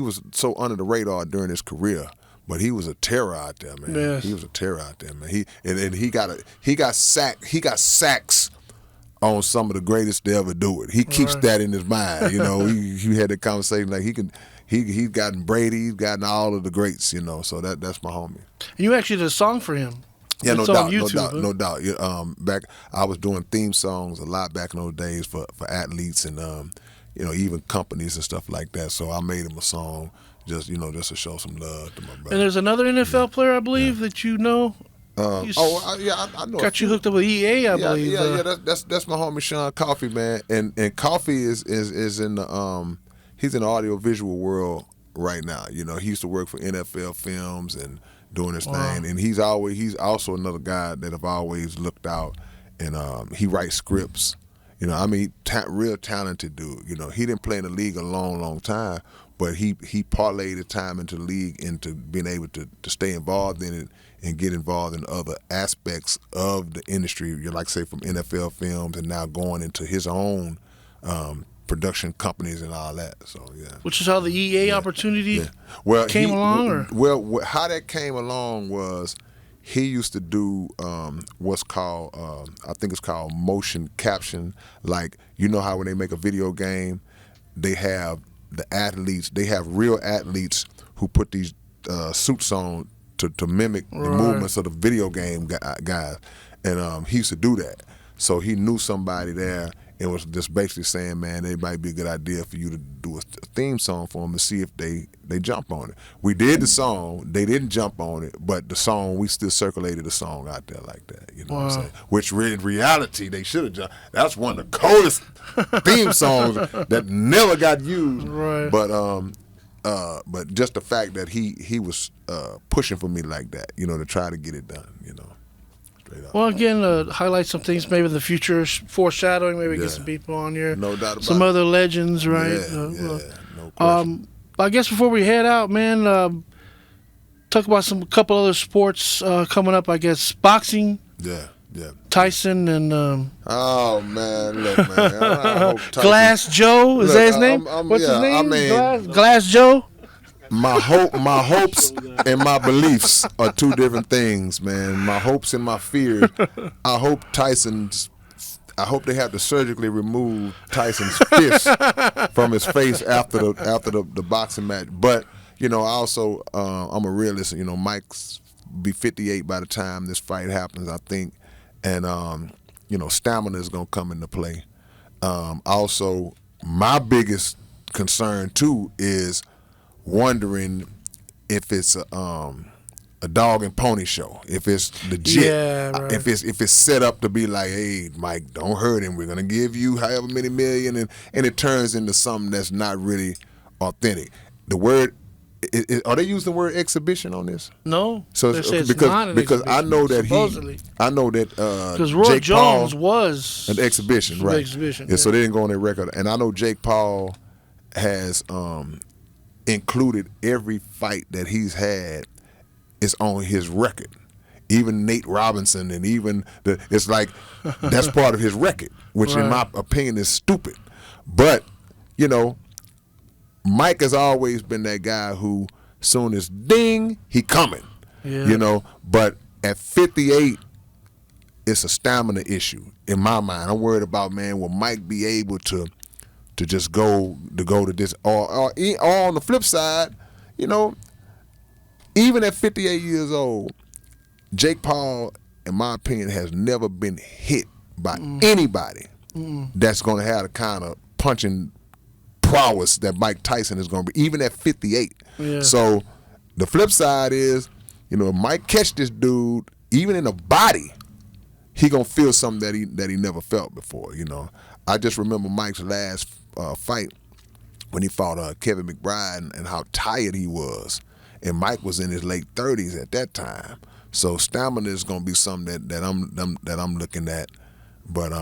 was so under the radar during his career. But he was a terror out there, man. Yes. He was a terror out there, man. He got sacks on some of the greatest to ever do it. He keeps that in his mind, you know. he had that conversation like he's gotten Brady, he's gotten all of the greats, you know. So that's my homie. You actually did a song for him. Yeah, It's no on doubt, YouTube, no doubt. Back I was doing theme songs a lot back in those days for athletes and you know, even companies and stuff like that. So I made him a song. Just to show some love to my brother. And there's another NFL player, I believe, that you know. I know. Got you hooked up with EA, I believe. That's my homie Sean Coffey, man. And Coffey is in the he's in the audio visual world right now. You know, he used to work for NFL Films and doing his thing. And he's also another guy that I've always looked out. And he writes scripts. You know, I mean, real talented dude. You know, he didn't play in the league a long time. But he parlayed the time into the league into being able to stay involved in it and get involved in other aspects of the industry. You like say from NFL Films and now going into his own production companies and all that. So yeah. Which is how the EA opportunity came along, or how that came along was he used to do what's called I think it's called motion caption. Like you know how when they make a video game, they have the athletes, they have real athletes who put these suits on to mimic the movements of the video game guys. And he used to do that. So he knew somebody there and was just basically saying, man, it might be a good idea for you to do a theme song for them and see if they jump on it. We did the song. They didn't jump on it, but the song, we still circulated the song out there like that. You know what I'm saying? Which in reality, they should have jumped. That's one of the coldest theme songs that never got used. Right. But just the fact that he was pushing for me like that, you know, to try to get it done, you know. Well, again, highlight some things maybe in the future, foreshadowing, maybe get some people on here. No doubt about some it. Other legends, right? No question. I guess before we head out, man, talk about a couple other sports coming up, I guess. Boxing. Yeah. Tyson and oh man, look, man. I hope Tyson, Glass Joe, is that his name? What's his name? I mean, Glass Joe. My hopes and my beliefs are two different things, man. My hopes and my fears. I hope they have to surgically remove Tyson's fist from his face after the boxing match. But you know, I also I'm a realist. You know, Mike's be 58 by the time this fight happens, I think, and you know, stamina is gonna come into play. Also, my biggest concern too is wondering if it's a dog and pony show, if it's legit, if it's set up to be like, hey, Mike, don't hurt him. We're gonna give you however many million, and it turns into something that's not really authentic. The word, are they using the word exhibition on this? No. So because I know that because Roy Jake Jones Paul, was an exhibition, right? Exhibition, yeah. So they didn't go on their record, and I know Jake Paul has included every fight that he's had is on his record. even Nate Robinson, and even it's like that's part of his record, which in my opinion is stupid. But Mike has always been that guy who, soon as ding, he coming. Yeah. But at 58, it's a stamina issue in my mind. I'm worried about, man, will Mike be able to just go to this, or on the flip side, even at 58 years old, Jake Paul, in my opinion, has never been hit by anybody that's going to have the kind of punching prowess that Mike Tyson is going to be, even at 58. Yeah. So the flip side is, if Mike catch this dude, even in the body, he going to feel something that he never felt before, I just remember Mike's last fight when he fought Kevin McBride and how tired he was. And Mike was in his late 30s at that time. So stamina is going to be something that I'm looking at. But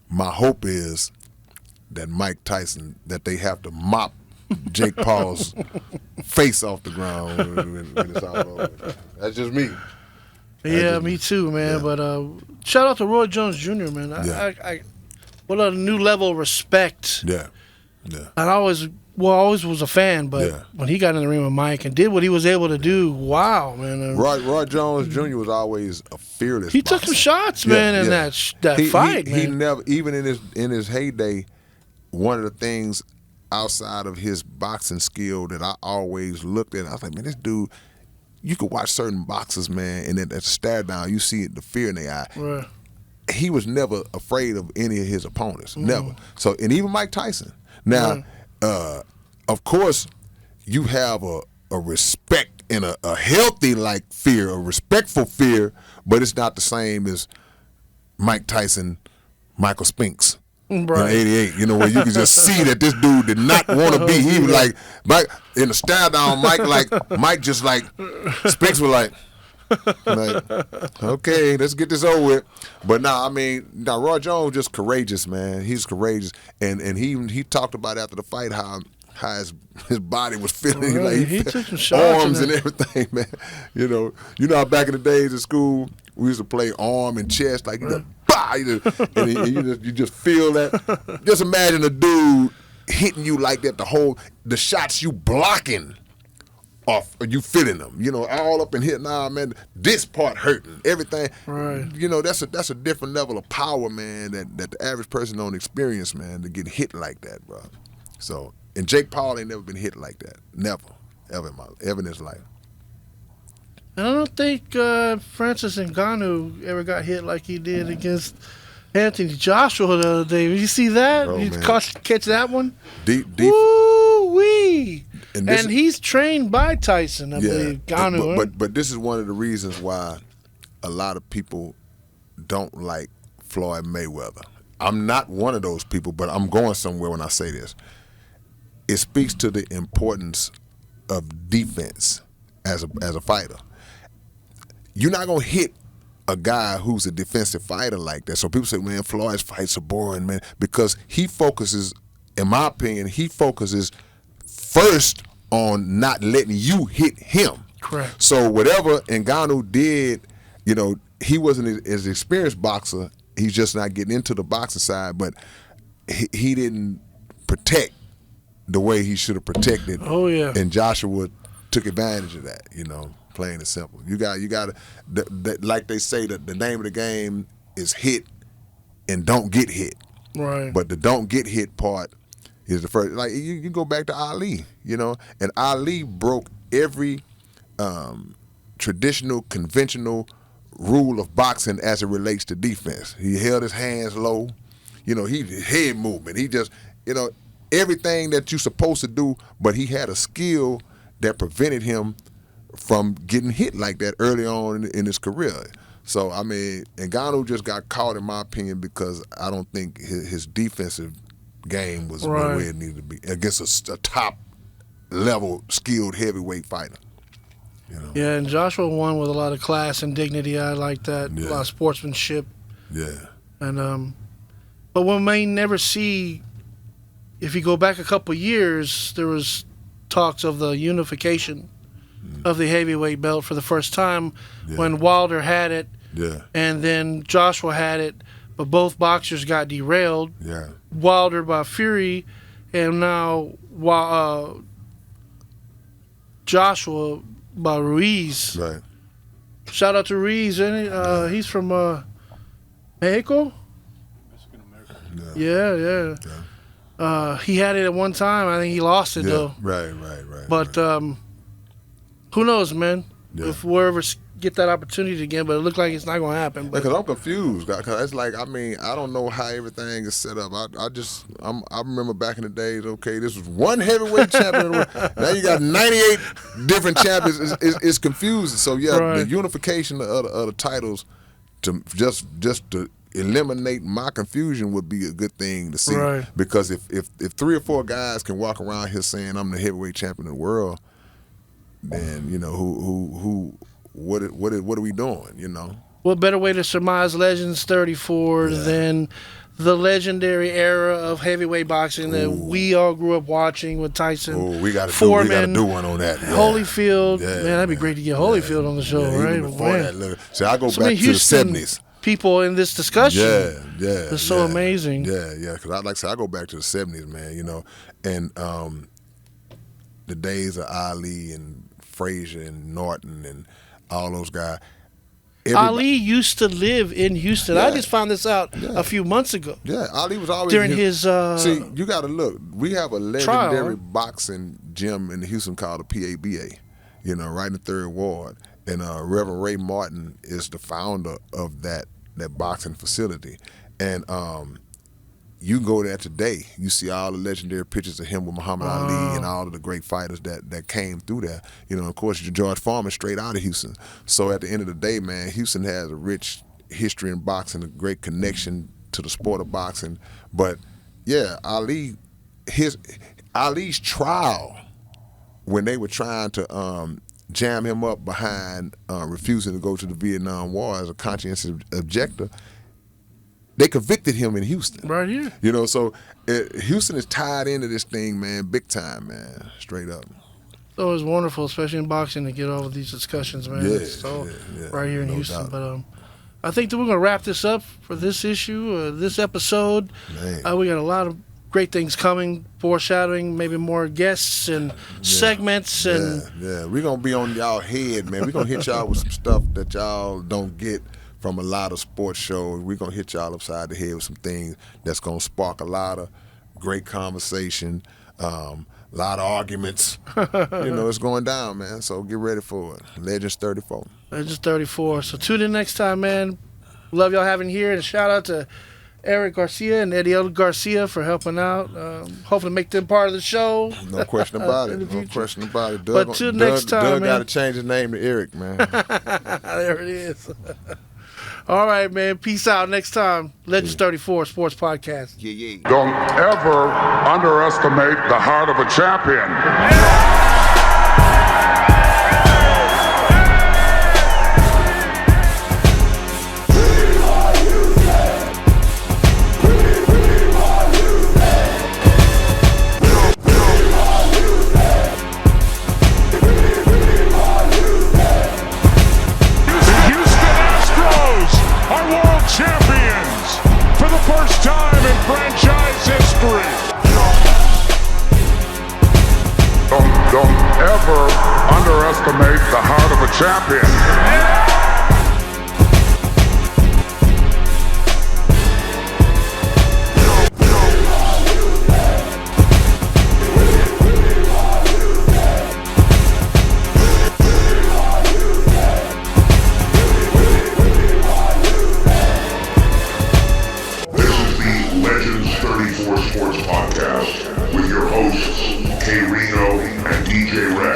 my hope is that Mike Tyson, that they have to mop Jake Paul's face off the ground when it's all over. That's just me. Yeah, me too, man. Yeah. But shout out to Roy Jones Jr., man. I what a new level of respect. Yeah. I always was a fan, but when he got in the ring with Mike and did what he was able to do, wow, man. Roy Jones Jr. was always a fearless He boxer. took some shots, man, in that fight, man. He never, even in his heyday, one of the things outside of his boxing skill that I always looked at, I was like, man, this dude, you could watch certain boxers, man, and at the stare down, you see the fear in their eye. Right. He was never afraid of any of his opponents, never. So, and even Mike Tyson. Now, of course, you have a respect and a healthy fear, a respectful fear, but it's not the same as Mike Tyson, Michael Spinks. Right. In '88, where you could just see that this dude did not want to be. He was like, Mike, in the stare down, Mike just Spinks was like, okay, let's get this over with. But Roy Jones just courageous, man. He's courageous, and he talked about after the fight how his body was feeling. Right. He took some shots arms and everything, man. You know how back in the days at school we used to play arm and chest and you just feel that. Just imagine a dude hitting you like that. The shots you blocking off, you feeling them, all up in here. Nah, man, this part hurting, everything. Right. That's a different level of power, man, that the average person don't experience, man, to get hit like that, bro. So, and Jake Paul ain't never been hit like that, never, ever in his life. And I don't think Francis Ngannou ever got hit like he did against Anthony Joshua the other day. Did you see that? Oh, you man. catch that one? Deep. Woo-wee. And he's trained by Tyson, I believe. Ngannou. But this is one of the reasons why a lot of people don't like Floyd Mayweather. I'm not one of those people, but I'm going somewhere when I say this. It speaks to the importance of defense as a fighter. You're not going to hit a guy who's a defensive fighter like that. So people say, man, Floyd's fights are boring, man, because he focuses, in my opinion, first on not letting you hit him. Correct. So whatever Ngannou did, he wasn't as experienced boxer. He's just not getting into the boxing side, but he didn't protect the way he should have protected. Oh, yeah. And Joshua took advantage of that, plain and simple. You got to, like they say, that the name of the game is hit and don't get hit. Right. But the don't get hit part is the first. Like you go back to Ali, and Ali broke every traditional, conventional rule of boxing as it relates to defense. He held his hands low, he head movement. He just, everything that you're supposed to do, but he had a skill that prevented him from getting hit like that early on in his career. So, Ngannou just got caught, in my opinion, because I don't think his defensive game was where it needed to be against a top-level, skilled heavyweight fighter. Yeah, and Joshua won with a lot of class and dignity. I like that. Yeah. A lot of sportsmanship. Yeah. And but we may never see, if you go back a couple years, there was talks of the unification of the heavyweight belt for the first time when Wilder had it, and then Joshua had it, but both boxers got derailed. Yeah. Wilder by Fury, and now Joshua by Ruiz. Right. Shout out to Ruiz, he's from Mexico. Yeah. He had it at one time. I think he lost it though. Right. But who knows, man? If we'll ever get that opportunity again, but it looked like it's not going to happen. Because I'm confused. Because it's like, I mean, I don't know how everything is set up. I remember back in the days. Okay, this was one heavyweight champion. Now you got 98 different champions. It's confusing. So the unification of the titles to just to eliminate my confusion would be a good thing to see. Right. Because if 3 or 4 guys can walk around here saying I'm the heavyweight champion of the world, then what are we doing? What better way to surmise Legends 34 than the legendary era of heavyweight boxing that we all grew up watching with Tyson. We got to do one on that. Holyfield, man, that'd be great to get Holyfield on the show, right? So I go back to the 70s. People in this discussion. It's so amazing. Because I go back to the 70s, man. And the days of Ali and Frazier and Norton and all those guys. Ali used to live in Houston. I just found this out a few months ago. Yeah, Ali was always during his. See, you got to look. We have a legendary boxing gym in Houston called the PABA. Right in the 3rd Ward, and Reverend Ray Martin is the founder of that boxing facility, and you go there today, you see all the legendary pictures of him with Muhammad Ali and all of the great fighters that came through there. Of course, George Foreman straight out of Houston. So at the end of the day, man, Houston has a rich history in boxing, a great connection to the sport of boxing. But yeah, Ali's trial when they were trying to jam him up behind refusing to go to the Vietnam War as a conscientious objector, they convicted him in Houston. Right here. So Houston is tied into this thing, man, big time, man, straight up. So it's wonderful, especially in boxing, to get all of these discussions, man. Right here in Houston. Doubt. But I think that we're going to wrap this up for this issue, this episode. We got a lot of great things coming, foreshadowing, maybe more guests and segments. And we're going to be on y'all head, man. We're going to hit y'all with some stuff that y'all don't get from a lot of sports shows. We're going to hit y'all upside the head with some things that's going to spark a lot of great conversation, a lot of arguments. It's going down, man. So get ready for it. Legends 34. Legends 34. So tune in next time, man. Love y'all having here. And a shout out to Eddiel Garcia and Eddiel Garcia for helping out. Hopefully make them part of the show. No question about it. No question about it. But till next time, Doug man. got to change his name to Eric, man. There it is. All right, man. Peace out. Next time, Legends 34 Sports Podcast. Don't ever underestimate the heart of a champion. Champions for the first time in franchise history. Don't ever underestimate the heart of a champion. Sports Podcast with your hosts, K-Rino and DJ Wrekk.